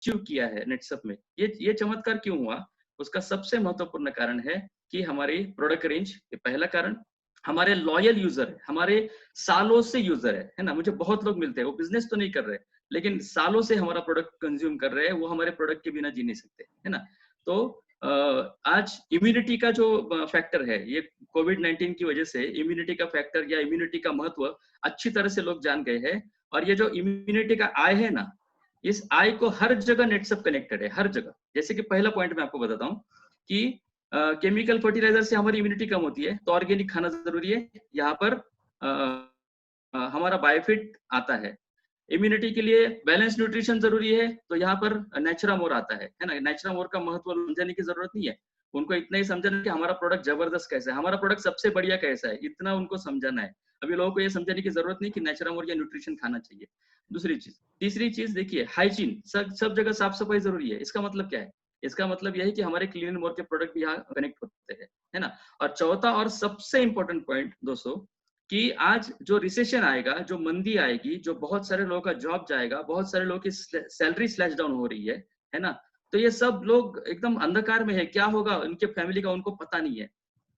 Achieve किया है नेटसप में, ये चमत्कार क्यों हुआ? उसका सबसे महत्वपूर्ण कारण है कि हमारी प्रोडक्ट रेंज, ये पहला कारण। हमारे लॉयल यूजर है, हमारे सालों से यूजर है ना। मुझे बहुत लोग मिलते हैं, वो बिजनेस तो नहीं कर रहे, लेकिन सालों से हमारा प्रोडक्ट कंज्यूम कर रहे हैं, वो हमारे प्रोडक्ट के बिना जी नहीं सकते, है ना। तो आज इम्यूनिटी का जो फैक्टर है, ये कोविड-19 की वजह से इम्यूनिटी का फैक्टर या इम्यूनिटी का महत्व अच्छी तरह से लोग जान गए हैं। और ये जो इम्यूनिटी का आय है ना, इस आय को हर जगह नेटसप कनेक्टेड है, हर जगह। जैसे कि पहला पॉइंट मैं आपको बताता हूँ कि केमिकल फर्टिलाइजर से हमारी इम्यूनिटी कम होती है, तो ऑर्गेनिक खाना जरूरी है। यहाँ पर हमारा बायोफिट आता है। इम्यूनिटी के लिए बैलेंस न्यूट्रिशन जरूरी है, तो यहाँ पर नेचुरामोर आता है ना। नेचुरामोर का महत्व समझने की जरूरत नहीं है, उनको इतना ही समझना कि हमारा प्रोडक्ट जबरदस्त कैसा है, हमारा प्रोडक्ट सबसे बढ़िया कैसा है, इतना उनको समझाना है। अभी लोगों को ये समझने की जरूरत नहीं कि नेचुरामोर या न्यूट्रिशन खाना चाहिए। दूसरी चीज, तीसरी चीज देखिए, हाइजीन, सब जगह साफ सफाई जरूरी है। इसका मतलब क्या है? इसका मतलब यह है कि हमारे क्लीन एंड मोर के प्रोडक्ट भी यहाँ कनेक्ट होते हैं, है ना। और चौथा और सबसे इंपॉर्टेंट पॉइंट दोस्तों, कि आज जो रिसेशन आएगा, जो मंदी आएगी, जो बहुत सारे लोगों का जॉब जाएगा, बहुत सारे लोगों की सैलरी स्लैश डाउन हो रही है ना। तो ये सब लोग एकदम अंधकार में है, क्या होगा उनके फैमिली का उनको पता नहीं है,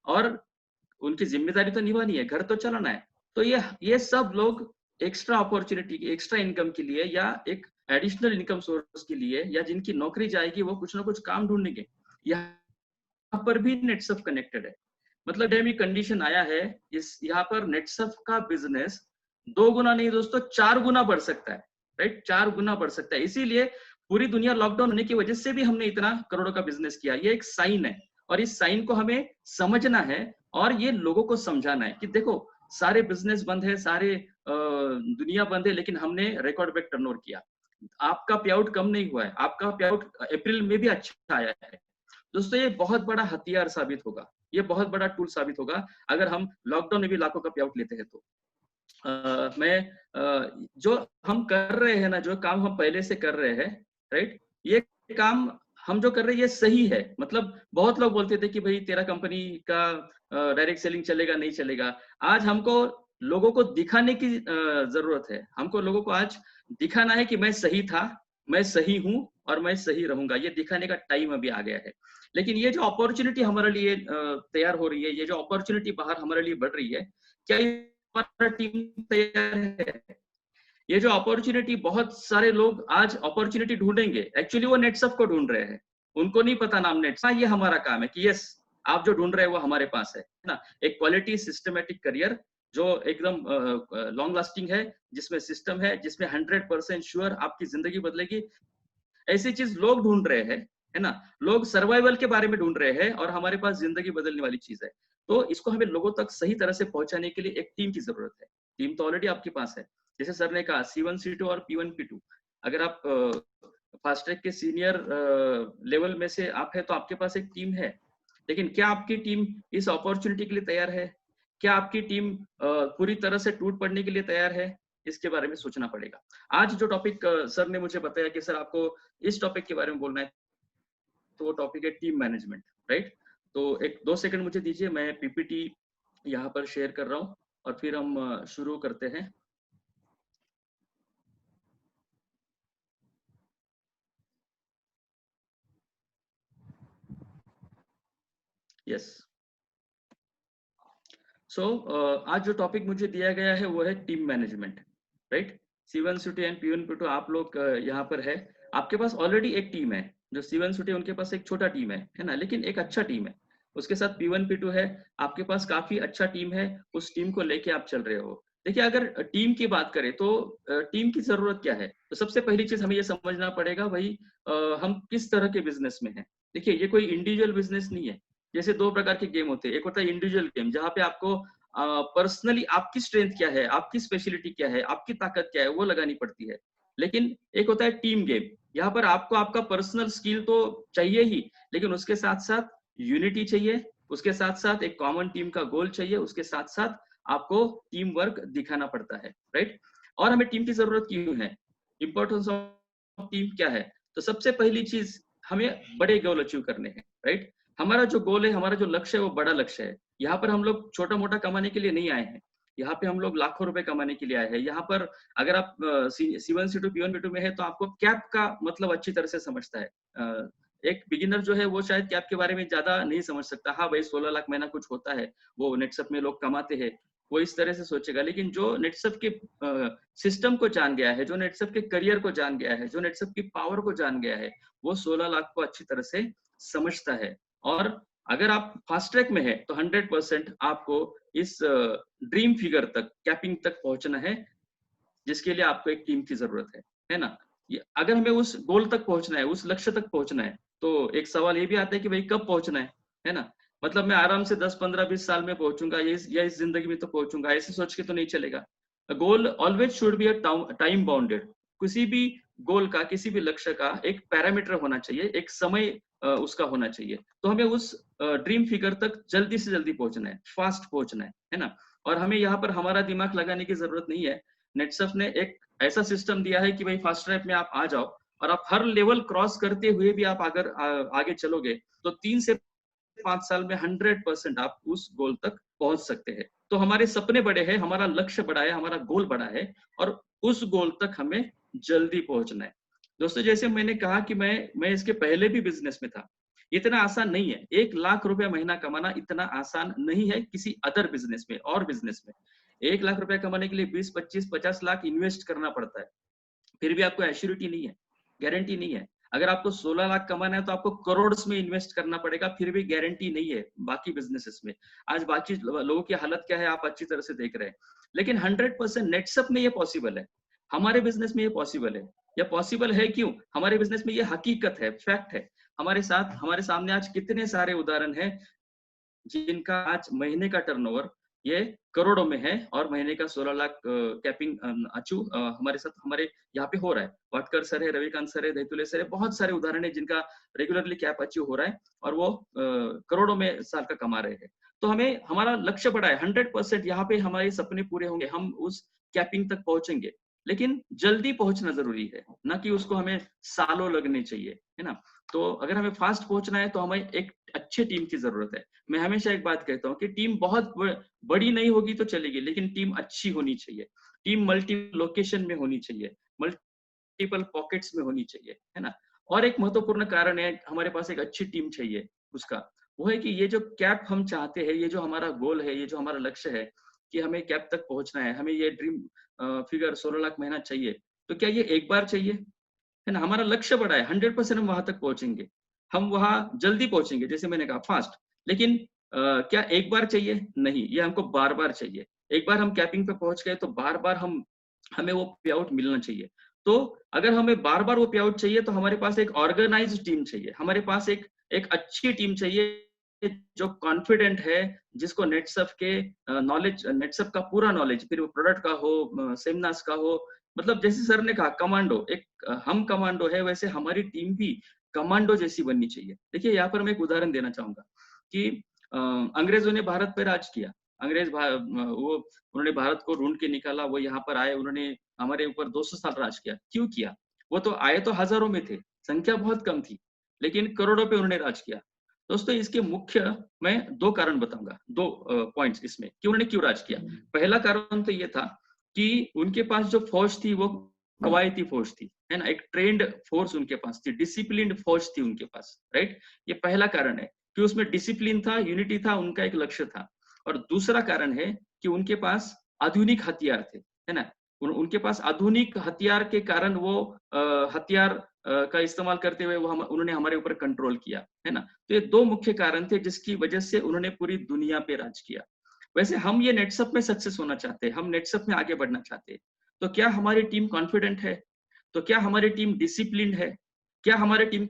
और उनकी जिम्मेदारी तो निभानी है, घर तो चलाना है। तो ये सब लोग एक्स्ट्रा अपॉर्चुनिटी, एक्स्ट्रा इनकम के लिए, या एक एडिशनल इनकम सोर्स के लिए, या जिनकी नौकरी जाएगी वो कुछ ना कुछ काम ढूंढेंगे, यहाँ पर भी नेटसप कनेक्टेड है। मतलब डेमिक कंडीशन आया है, इस यहाँ पर नेटसप का बिजनेस 2 गुना नहीं दोस्तों, 4 गुना बढ़ सकता है, राइट। 4 गुना बढ़ सकता है। इसीलिए पूरी दुनिया लॉकडाउन होने की वजह से भी हमने इतना करोड़ों का बिजनेस किया। ये एक साइन है, और इस साइन को हमें समझना है, और ये लोगों को समझाना है कि देखो, सारे बिजनेस बंद है, सारे दुनिया बंद है, लेकिन हमने रिकॉर्ड ब्रेक टर्नओवर किया। आपका पे आउट कम नहीं हुआ है, आपका पे आउट अप्रैल में भी अच्छा आया है। दोस्तों ये बहुत बड़ा हथियार साबित होगा, ये बहुत बड़ा टूल साबित होगा, अगर हम लॉकडाउन में भी लाखों का पे आउट लेते हैं तो। जो हम कर रहे हैं ना, जो काम हम पहले से कर रहे हैं, राइट, ये काम हम जो कर रहे हैं ये सही है। मतलब बहुत लोग बोलते थे कि भाई तेरा कंपनी का डायरेक्ट सेलिंग चलेगा नहीं चलेगा। आज हमको लोगों को दिखाने की जरूरत है, हमको लोगों को आज दिखाना है कि मैं सही था, मैं सही हूं, और मैं सही रहूंगा। ये दिखाने का टाइम अभी आ गया है। लेकिन ये जो अपॉर्चुनिटी हमारे लिए तैयार हो रही है, ये जो अपॉर्चुनिटी बाहर हमारे लिए बढ़ रही है, क्या हमारा टीम तैयार है? ये जो अपॉर्चुनिटी, बहुत सारे लोग आज अपॉर्चुनिटी ढूंढेंगे, एक्चुअली वो नेटसप को ढूंढ रहे हैं, उनको नहीं पता नाम नेटसप। ये हमारा काम है कि यस, आप जो ढूंढ रहे हैं वो हमारे पास है ना। एक क्वालिटी सिस्टमेटिक करियर जो एकदम लॉन्ग लास्टिंग है, जिसमें सिस्टम है, जिसमें 100% श्योर आपकी जिंदगी बदलेगी, ऐसी चीज लोग ढूंढ रहे हैं, है ना। लोग सर्वाइवल के बारे में ढूंढ रहे हैं, और हमारे पास जिंदगी बदलने वाली चीज है। तो इसको हमें लोगों तक सही तरह से पहुंचाने के लिए एक टीम की जरूरत है। टीम तो ऑलरेडी आपके पास है। जैसे सर ने कहा C1 C2 और P1 P2, अगर आप फास्ट ट्रैक के सीनियर लेवल में से आप है, तो आपके पास एक टीम है। लेकिन क्या आपकी टीम इस अपॉर्चुनिटी के लिए तैयार है? क्या आपकी टीम पूरी तरह से टूट पड़ने के लिए तैयार है? इसके बारे में सोचना पड़ेगा। आज जो टॉपिक सर ने मुझे बताया कि सर आपको इस टॉपिक के बारे में बोलना है, तो वो टॉपिक है टीम मैनेजमेंट, राइट। तो एक 2 सेकंड मुझे दीजिए, मैं पीपीटी यहाँ पर शेयर कर रहा हूँ, और फिर हम शुरू करते हैं। यस। सो आज जो टॉपिक मुझे दिया गया है वो है team management, right. C1 C2 and P1 P2 आप लोग यहाँ पर है, आपके पास ऑलरेडी एक टीम है। जो C1 C2 उनके पास एक छोटा टीम है ना, लेकिन एक अच्छा टीम है। उसके साथ P1 P2 है, आपके पास काफी अच्छा टीम है, उस टीम को लेके आप चल रहे हो। देखिए, अगर टीम की बात करें तो टीम की जरूरत क्या है, तो सबसे पहली चीज हमें ये समझना पड़ेगा भाई, हम किस तरह के बिजनेस में हैं। देखिए, ये कोई इंडिविजुअल बिजनेस नहीं है। जैसे 2 प्रकार के गेम होते हैं, एक होता है इंडिविजुअल गेम, जहाँ पे आपको पर्सनली आपकी स्ट्रेंथ क्या है, आपकी स्पेशलिटी क्या है, आपकी ताकत क्या है, वो लगानी पड़ती है। लेकिन एक होता है टीम गेम, यहाँ पर आपको आपका पर्सनल स्किल तो चाहिए ही, लेकिन उसके साथ साथ यूनिटी चाहिए, उसके साथ साथ एक कॉमन टीम का गोल चाहिए, उसके साथ साथ आपको टीम वर्क दिखाना पड़ता है, राइट। और हमें टीम की जरूरत क्यों है, इंपॉर्टेंस ऑफ टीम क्या है? तो सबसे पहली चीज, हमें बड़े गोल अचीव करने हैं, राइट। हमारा जो गोल है, हमारा जो लक्ष्य है, वो बड़ा लक्ष्य है। यहाँ पर हम लोग छोटा मोटा कमाने के लिए नहीं आए हैं, यहाँ पे हम लोग लाखों रुपए कमाने के लिए आए हैं। यहाँ पर अगर आप C1 C2 P1 P2 में है तो आपको कैप का मतलब अच्छी तरह से समझता है। एक बिगिनर जो है वो शायद कैप के बारे में ज्यादा नहीं समझ सकता। हाँ भाई 16 लाख महीना कुछ होता है, वो नेटसप में लोग कमाते हैं, वो इस तरह से सोचेगा। लेकिन जो नेटसप के सिस्टम को जान गया है, जो नेटसप के करियर को जान गया है, जो नेटसप की पावर को जान गया है, वो 16 लाख को अच्छी तरह से समझता है। और अगर आप फास्ट ट्रैक में है तो 100% आपको इस ड्रीम फिगर तक, कैपिंग तक पहुंचना है, जिसके लिए आपको एक टीम की जरूरत है ना। अगर हमें उस गोल तक पहुंचना है, उस लक्ष्य तक पहुंचना है, तो एक सवाल ये भी आता है कि भाई कब पहुंचना है ना। मतलब मैं आराम से 10 15 20 साल में पहुंचूंगा, या इस जिंदगी में तो पहुंचूंगा, ऐसे सोच के तो नहीं चलेगा। Goal always should be a time bounded. किसी भी गोल का, किसी भी लक्ष्य का एक पैरामीटर होना चाहिए, एक समय उसका होना चाहिए। तो हमें उस ड्रीम फिगर तक जल्दी से जल्दी पहुंचना है, फास्ट पहुंचना है ना। और हमें यहाँ पर हमारा दिमाग लगाने की जरूरत नहीं है। नेटसप ने एक ऐसा सिस्टम दिया है कि भाई फास्ट ट्रैक में आप आ जाओ, और आप हर लेवल क्रॉस करते हुए भी आप अगर आगे चलोगे तो 3 से 5 साल में 100% आप उस गोल तक पहुंच सकते हैं। तो हमारे सपने बड़े हैं, हमारा लक्ष्य बड़ा है, हमारा गोल बड़ा है, और उस गोल तक हमें जल्दी पहुंचना है। दोस्तों, जैसे मैंने कहा कि मैं इसके पहले भी बिजनेस में था। इतना आसान नहीं है, 1 लाख रुपया महीना कमाना इतना आसान नहीं है किसी अदर बिजनेस में और बिजनेस में। 1 लाख रुपया कमाने के लिए 20 25 50 लाख इन्वेस्ट करना पड़ता है, फिर भी आपको एश्योरिटी नहीं है, गारंटी नहीं है। अगर आपको 16 लाख कमाना है तो आपको करोड़ में इन्वेस्ट करना पड़ेगा, फिर भी गारंटी नहीं है बाकी बिजनेसेस में। आज बाकी लोगों की हालत क्या है आप अच्छी तरह से देख रहे हैं। लेकिन 100% नेटसप में ये पॉसिबल है, हमारे बिजनेस में ये पॉसिबल है। यह पॉसिबल है क्यों? हमारे बिजनेस में ये हकीकत है, फैक्ट है। हमारे सामने आज कितने सारे उदाहरण हैं जिनका आज महीने का टर्नओवर ये करोड़ों में है, और महीने का 16 लाख कैपिंग अचीव हमारे साथ, हमारे यहाँ पे हो रहा है। वाटकर सर है, रविकांत सर है, दैतुले सर है, बहुत सारे उदाहरण है जिनका रेगुलरली कैप अचीव हो रहा है, और वो करोड़ों में साल का कमा रहे हैं। तो हमें हमारा लक्ष्य बड़ा है, 100% यहाँ पे हमारे सपने पूरे होंगे, हम उस कैपिंग तक पहुंचेंगे। लेकिन जल्दी पहुंचना जरूरी है, ना कि उसको हमें सालों लगने चाहिए, है ना। तो अगर हमें फास्ट पहुंचना है तो हमें एक अच्छी टीम की जरूरत है। मैं हमेशा एक बात कहता हूँ कि टीम बहुत बड़ी नहीं होगी तो चलेगी, लेकिन टीम अच्छी होनी चाहिए। टीम मल्टी लोकेशन में होनी चाहिए, मल्टीपल पॉकेट्स में होनी चाहिए, है ना। और एक महत्वपूर्ण कारण है हमारे पास एक अच्छी टीम चाहिए उसका, वो है कि ये जो कैप हम चाहते हैं, ये जो हमारा गोल है, ये जो हमारा लक्ष्य है कि हमें कैप तक पहुंचना है, हमें ये ड्रीम फिगर 16 लाख महीना चाहिए, तो क्या ये एक बार चाहिए? है ना। हमारा लक्ष्य बड़ा है, 100% हम वहां तक पहुंचेंगे, हम वहां जल्दी पहुंचेंगे, जैसे मैंने कहा फास्ट। लेकिन क्या एक बार चाहिए? नहीं, ये हमको बार बार चाहिए। एक बार हम कैपिंग पे पहुंच गए तो बार बार हमें वो पे आउट मिलना चाहिए। तो अगर हमें बार बार वो पे आउट चाहिए तो हमारे पास एक ऑर्गेनाइज्ड टीम चाहिए, हमारे पास एक अच्छी टीम चाहिए जो कॉन्फिडेंट है, जिसको नेटसप के नॉलेज, नेटसप का पूरा नॉलेज, फिर वो प्रोडक्ट का हो, सेमिनार्स का हो। मतलब जैसे सर ने कहा कमांडो, एक हम कमांडो है, वैसे हमारी टीम भी कमांडो जैसी बननी चाहिए। देखिए यहाँ पर मैं एक उदाहरण देना चाहूंगा कि अंग्रेजों ने भारत पर राज किया। वो उन्होंने भारत को ढूंढ के निकाला, वो यहाँ पर आए, उन्होंने हमारे ऊपर 200 साल राज किया। क्यों किया? वो तो आए तो हजारों में थे, संख्या बहुत कम थी, लेकिन करोड़ों पे उन्होंने राज किया। दोस्तों, इसके मुख्य मैं 2 कारण बताऊंगा, 2 पॉइंट्स इसमें कि उन्होंने क्यों राज किया। पहला कारण तो ये था कि उनके पास जो फौज थी वो कवायती फौज थी, है ना। एक ट्रेंड फोर्स उनके पास थी, डिसिप्लिन्ड फौज थी उनके पास, राइट। ये पहला कारण है कि उसमें डिसिप्लिन था, यूनिटी था, उनका एक लक्ष्य था। और दूसरा कारण है कि उनके पास आधुनिक हथियार थे, है ना। उनके पास आधुनिक हथियार के कारण वो हथियार का इस्तेमाल करते हुए उन्होंने हमारे ऊपर कंट्रोल किया, है ना। तो ये 2 मुख्य कारण थे जिसकी वजह से उन्होंने पूरी दुनिया पे राज किया। वैसे हम ये नेटसप में सक्सेस होना चाहते हैं, हम नेटसप में आगे बढ़ना चाहते हैं। तो क्या हमारी टीम कॉन्फिडेंट है? तो क्या हमारी टीम डिसिप्लिन्ड है? क्या हमारे टीम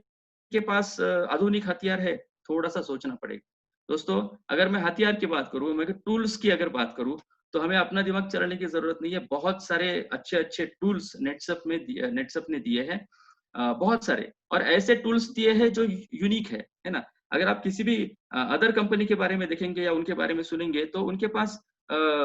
के पास आधुनिक हथियार है? थोड़ा सा सोचना पड़ेगा। दोस्तों, अगर मैं हथियार की बात करूं, मैं टूल्स की अगर बात करूं, तो हमें अपना दिमाग चलाने की जरूरत नहीं है। बहुत सारे अच्छे अच्छे टूल्स नेटसप ने दिए हैं, बहुत सारे, और ऐसे टूल्स दिए हैं जो यूनिक है ना। अगर आप किसी भी अदर कंपनी के बारे में देखेंगे या उनके बारे में सुनेंगे तो उनके पास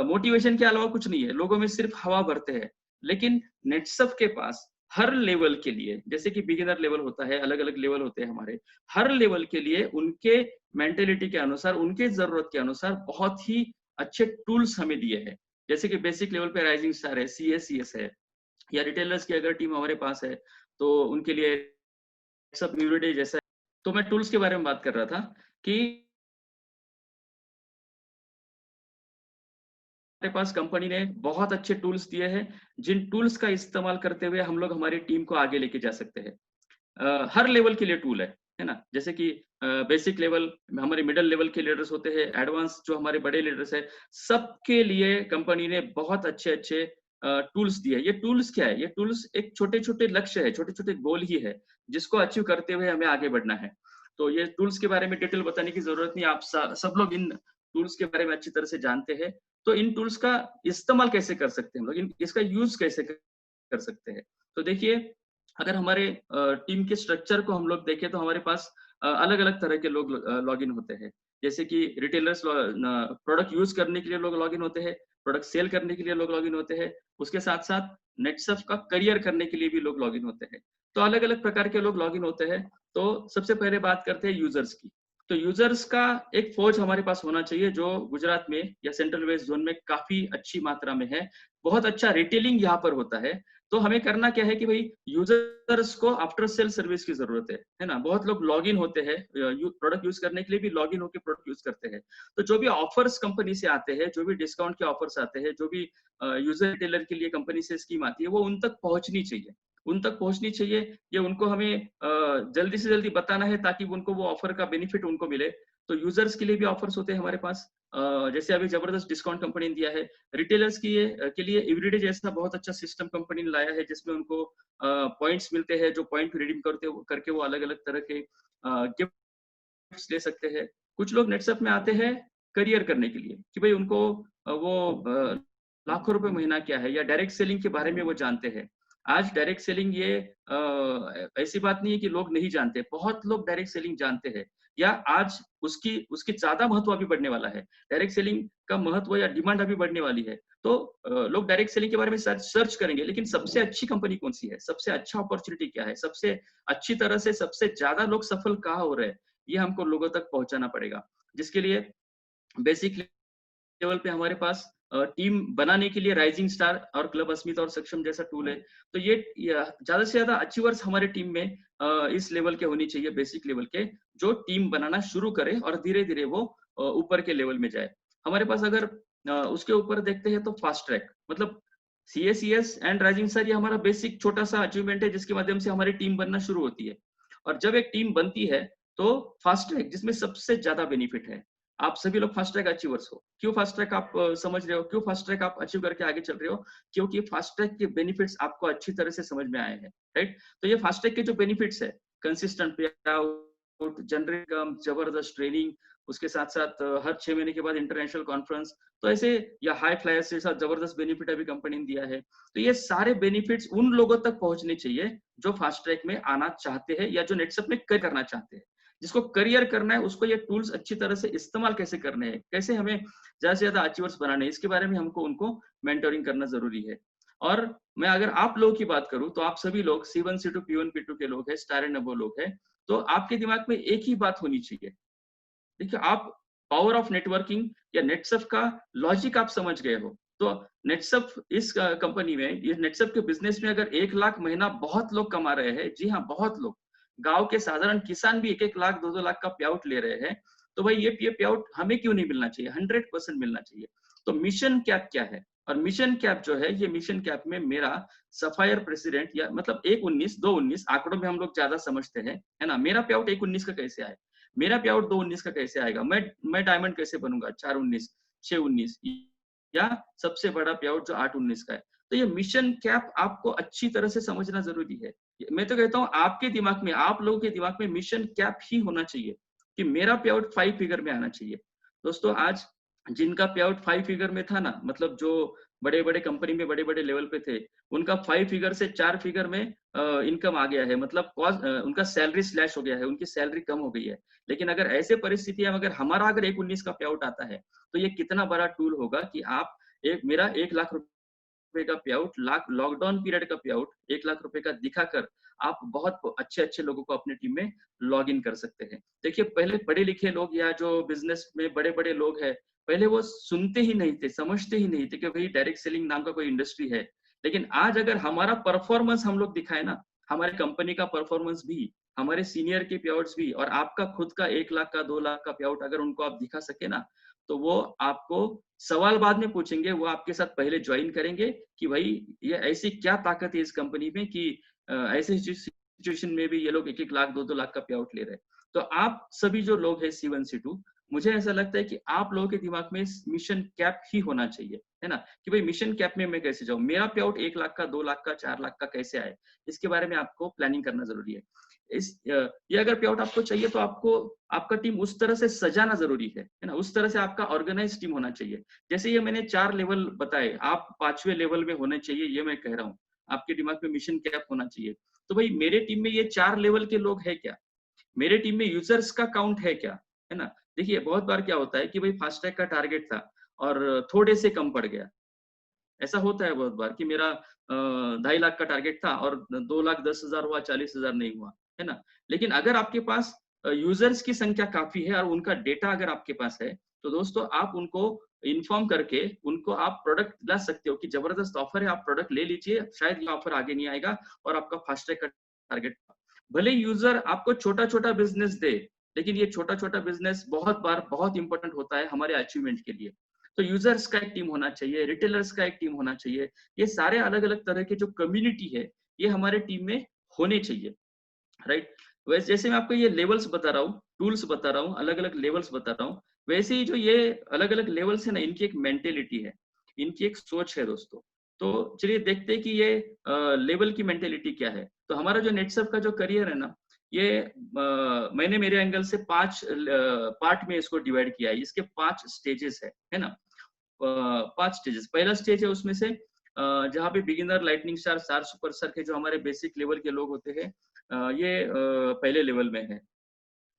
मोटिवेशन के अलावा कुछ नहीं है, लोगों में सिर्फ हवा भरते हैं। लेकिन नेटसप के पास हर लेवल के लिए, जैसे कि बिगिनर लेवल होता है, अलग अलग लेवल होते हैं हमारे, हर लेवल के लिए उनके मेंटेलिटी के अनुसार, उनके जरूरत के अनुसार बहुत ही अच्छे टूल्स हमें दिए हैं। जैसे कि बेसिक लेवल पे राइजिंग स्टार है, सीएस है, या रिटेलर्स की अगर टीम हमारे पास है तो उनके लिए सब एवरीडे जैसा है। तो मैं टूल्स के बारे में बात कर रहा था कि हमारे पास कंपनी ने बहुत अच्छे टूल्स दिए हैं, जिन टूल्स का इस्तेमाल करते हुए हम लोग हमारी टीम को आगे लेके जा सकते हैं। हर लेवल के लिए टूल है ना? जैसे कि बेसिक लेवल, हमारे मिडल लेवल के लीडर्स होते हैं, एडवांस जो हमारे बड़े लीडर्स हैं, सबके लिए कंपनी ने बहुत अच्छे-अच्छे टूल्स दिए हैं। ये टूल्स क्या है? ये टूल्स एक छोटे-छोटे लक्ष्य है, छोटे-छोटे गोल ही है, जिसको अचीव करते हुए हमें आगे बढ़ना है। तो ये टूल्स के बारे में डिटेल बताने की ज़रूरत नहीं, आप सब लोग इन टूल्स के बारे में अच्छी तरह से जानते हैं। तो इन टूल्स का इस्तेमाल कैसे कर सकते हैं हम लोग? इसका यूज़ कैसे कर सकते हैं? तो देखिए, अगर हमारे टीम के स्ट्रक्चर को हम लोग देखें तो हमारे पास अलग-अलग तरह के लोग लॉगिन होते हैं। जैसे कि रिटेलर्स प्रोडक्ट यूज़ करने के लिए लोग लॉगिन होते हैं, प्रोडक्ट सेल करने के लिए लोग लॉगिन होते हैं, उसके साथ-साथ नेटसर्फ का करियर करने के लिए भी लोग लॉगिन होते हैं। तो अलग-अलग प्रकार के लोग लॉगिन होते हैं। तो सबसे पहले बात करते हैं यूज़र्स की। तो यूज़र्स का एक फ़ौज हमारे पास होना चाहिए जो गुजरात में या सेंट्रल वेस्ट ज़ोन में काफ़ी अच्छी मात्रा में है। बहुत अच्छा रिटेलिंग यहाँ पर होता है। तो हमें करना क्या है कि भई यूज़र्स को आफ्टर सेल सर्विस की ज़रूरत है ना? बहुत लोग लॉगिन होते हैं प्रोडक्ट यूज़ करने के लिए भी लॉगिन होके प्रोडक्ट यूज़ करते हैं। तो जो भी ऑफर्स कंपनी से आते हैं, जो भी डिस्काउंट के ऑफर्स आते हैं, जो भी यूज़र रिटेलर के लिए कंपनी से स्कीम आती है, वो उन तक पहुँचनी चाहिए। उन तक पहुँचनी चाहिए, ये उनको हमें जल्दी से जल्दी बताना है ताकि उनको वो ऑफर का बेनिफिट उनको मिले। तो यूज़र्स के लिए भी ऑफर्स होते हैं हमारे पास। जैसे अभी ज़बरदस्त डिस्काउंट कंपनी ने दिया है। रिटेलर्स के लिए एवरीडे जैसा बहुत अच्छा सिस्टम कंपनी ने लाया है जिसमें उनको पॉइंट्स मिलते हैं, जो पॉइंट रिडीम करके वो अलग-अलग तरह के गिफ्ट्स ले सकते हैं। कुछ लोग नेटसप में आते हैं करियर करने के लिए कि भाई उनको वो लाखों रुपए महीना क्या है या डायरेक्ट सेलिंग के बारे में वो जानते हैं। आज डायरेक्ट सेलिंग ये ऐसी बात नहीं है कि लोग नहीं जानते, बहुत लोग डायरेक्ट सेलिंग जानते हैं या आज उसकी उसकी ज़्यादा महत्व अभी बढ़ने वाला है। डायरेक्ट सेलिंग का महत्व या डिमांड अभी बढ़ने वाली है। तो लोग डायरेक्ट सेलिंग के बारे में सर्च करेंगे, लेकिन सबसे अच्छी कंपनी कौन-सी है? सबसे अच्छा अपॉर्च्युनिटी क्या है? सबसे अच्छी तरह से सबसे ज़्यादा लोग सफल कहाँ हो रहे हैं? ये हमको लोगों तक पहुँचाना पड़ेगा। जिसके लिए बेसिक लेवल पे हमारे पास टीम बनाने के लिए राइजिंग स्टार और क्लब अस्मिता और सक्षम जैसा टूल है। तो ये ज़्यादा से ज़्यादा अचीवर्स हमारे टीम में इस लेवल के होनी चाहिए, बेसिक लेवल के, जो टीम बनाना शुरू करे और धीरे-धीरे वो ऊपर के लेवल में जाए। हमारे पास अगर उसके ऊपर देखते हैं तो फास्ट ट्रैक, मतलब सीएसीएस एंड राइजिंग स्टार ये हमारा बेसिक छोटा-सा अचीवमेंट है जिसके माध्यम से हमारी टीम बनना शुरू होती है। और जब एक टीम बनती है तो फास्ट ट्रैक जिसमें सबसे ज़्यादा बेनिफिट है। आप सभी लोग फास्ट ट्रैक अचीवर्स हो। क्यों फास्ट ट्रैक आप समझ रहे हो? क्यों फास्ट ट्रैक आप अचीव करके आगे चल रहे हो? क्योंकि फास्ट ट्रैक के बेनिफिट्स आपको अच्छी तरह से समझ में आए हैं, राइट? तो ये फास्ट ट्रैक के जो बेनिफिट्स है, कंसिस्टेंट पे आउट, जनरल इनकम, जबरदस्त ट्रेनिंग, उसके साथ-साथ हर 6 महीने के बाद इंटरनेशनल कॉन्फ्रेंस, तो ऐसे या हाई फ्लायर्स के साथ जबरदस्त बेनिफिट अभी कंपनी ने दिया है। तो ये सारे बेनिफिट्स उन लोगों तक पहुँचने चाहिए, जो फास्ट ट्रैक में आना चाहते हैं या जो नेटसप में करना चाहते हैं। जिसको करियर करना है उसको ये टूल्स अच्छी तरह से इस्तेमाल कैसे करने हैं, कैसे हमें ज़्यादा से ज़्यादा अचीवर्स बनाने हैं, इसके बारे में हमको उनको मेंटरिंग करना ज़रूरी है। और मैं अगर आप लोगों की बात करूँ तो आप सभी लोग C1, C2, P1, P2 के लोग हैं, स्टार एंड अबव लोग हैं, तो आपके दिमाग में एक ही बात होनी चाहिए। देखिए, आप पावर ऑफ नेटवर्किंग या नेटसप का लॉजिक आप समझ गए हो। तो नेटसप इस कंपनी में, ये नेटसप के बिज़नेस में अगर 1 लाख महीना बहुत लोग कमा रहे हैं, जी हाँ, बहुत लोग। गाँव के साधारण किसान भी 1-1 लाख, 2-2 लाख का पे-आउट ले रहे हैं। तो भाई ये पे-आउट हमें क्यों नहीं मिलना चाहिए? 100% मिलना चाहिए। तो मिशन कैप क्या है? और मिशन कैप जो है, ये मिशन कैप में मेरा सफायर प्रेसिडेंट या मतलब 1-19, 2-19 आंकड़ों में हम लोग ज़्यादा समझते हैं, है ना? मेरा पे-आउट 1-19 का कैसे आए? मेरा पे-आउट 2-19 का कैसे आएगा? मैं डायमंड कैसे बनूँगा 4-19, 6-19 या सबसे बड़ा पे-आउट जो 8-19 का है। तो ये मिशन कैप आपको अच्छी तरह से समझना ज़रूरी है। मैं तो कहता हूँ आपके दिमाग में, आप लोगों के दिमाग में मिशन कैप ही होना चाहिए कि मेरा पे-आउट 5 फिगर में आना चाहिए। दोस्तों, आज जिनका पे-आउट 5 फिगर में था ना, मतलब जो बड़े-बड़े कंपनी में बड़े-बड़े लेवल पे थे, उनका 5 फिगर से 4 फिगर में इनकम आ गया है, मतलब उनका सैलरी स्लैश हो गया है, उनकी सैलरी कम हो गई है। लेकिन अगर ऐसे परिस्थितियां अगर हमारा अगर 1-19 का पे आउट आता है तो ये कितना बड़ा टूल होगा कि आप मेरा 1 लाख रुपए का पे आउट, लॉकडाउन पीरियड का पे आउट 1 लाख रुपए का दिखाकर आप बहुत अच्छे अच्छे लोगों को अपने टीम में लॉग इन कर सकते हैं। देखिए, पहले पढ़े लिखे लोग या जो बिजनेस में बड़े बड़े लोग हैं, पहले वो सुनते ही नहीं थे, समझते ही नहीं थे कि भाई डायरेक्ट सेलिंग नाम का कोई इंडस्ट्री है। लेकिन आज अगर हमारा परफॉर्मेंस हम लोग दिखाए ना, हमारे कंपनी का परफॉर्मेंस भी, हमारे सीनियर के पे आउट्स भी, और आपका खुद का 1 लाख का 2 लाख का पे आउट अगर उनको आप दिखा सके ना, तो वो आपको सवाल बाद में पूछेंगे, वो आपके साथ पहले ज्वाइन करेंगे कि भाई ये ऐसी क्या ताकत है इस कंपनी में कि ऐसे सिचुएशन में भी ये लोग 1-1 लाख 2-2 लाख का पे आउट ले रहे हैं। तो आप सभी जो लोग हैं C1 C2, मुझे ऐसा लगता है कि आप लोगों के दिमाग में मिशन कैप ही होना चाहिए, है ना? कि भाई मिशन कैप में मैं कैसे जाऊँ? मेरा पे आउट 1 लाख का, 2 लाख का, 4 लाख का कैसे आए? इसके बारे में आपको प्लानिंग करना ज़रूरी है। ये अगर पे आउट आपको चाहिए तो आपको आपका टीम उस तरह से सजाना ज़रूरी है ना? उस तरह से आपका ऑर्गेनाइज़ टीम होना चाहिए। जैसे ये मैंने 4 लेवल बताए, आप 5वें लेवल में होने चाहिए, ये मैं कह रहा हूँ। आपके दिमाग में मिशन कैप होना चाहिए। तो भाई मेरे टीम में ये 4 लेवल के लोग हैं क्या? मेरे टीम में यूजर्स का काउंट है क्या? है ना? देखिए बहुत बार क्या होता है कि भाई फास्टैग का टारगेट था और थोड़े से कम पड़ गया। ऐसा होता है बहुत बार कि मेरा 2.5 लाख का टारगेट था और 2,10,000 हुआ, 40,000 नहीं हुआ, है ना? लेकिन अगर आपके पास यूजर्स की संख्या काफ़ी है और उनका डेटा अगर आपके पास है, तो दोस्तों आप उनको इन्फॉर्म करके उनको आप प्रोडक्ट ला सकते हो कि ज़बरदस्त ऑफर है, आप प्रोडक्ट ले लीजिए, शायद ये ऑफर आगे नहीं आएगा और आपका फास्टैग का टारगेट भले यूजर आपको छोटा-छोटा बिज़नेस दे, लेकिन ये छोटा-छोटा बिज़नेस बहुत बार बहुत इम्पोर्टेंट होता है हमारे अचीवमेंट के लिए। तो यूजर्स का एक टीम होना चाहिए, रिटेलर्स का एक टीम होना चाहिए। ये सारे अलग-अलग तरह के जो कम्युनिटी है, ये हमारे टीम में होने चाहिए, राइट? वैसे जैसे मैं आपको ये लेवल्स बता रहा हूँ, टूल्स बता रहा हूँ, अलग-अलग लेवल्स बता रहा हूँ, वैसे ही जो ये अलग-अलग लेवल्स है ना, इनकी एक मेंटालिटी है, इनकी एक सोच है दोस्तों। तो चलिए देखते हैं कि ये लेवल की मेंटालिटी क्या है। तो हमारा जो नेटसर्फ का जो करियर है ना, ये मैंने मेरे एंगल से 5 पार्ट में इसको डिवाइड किया है। इसके 5 स्टेजेस है ना? 5 स्टेजेस। पहला स्टेज है उसमें से जहाँ पे beginner, lightning star, star superstar के जो हमारे बेसिक लेवल के लोग होते हैं, ये पहले लेवल में है।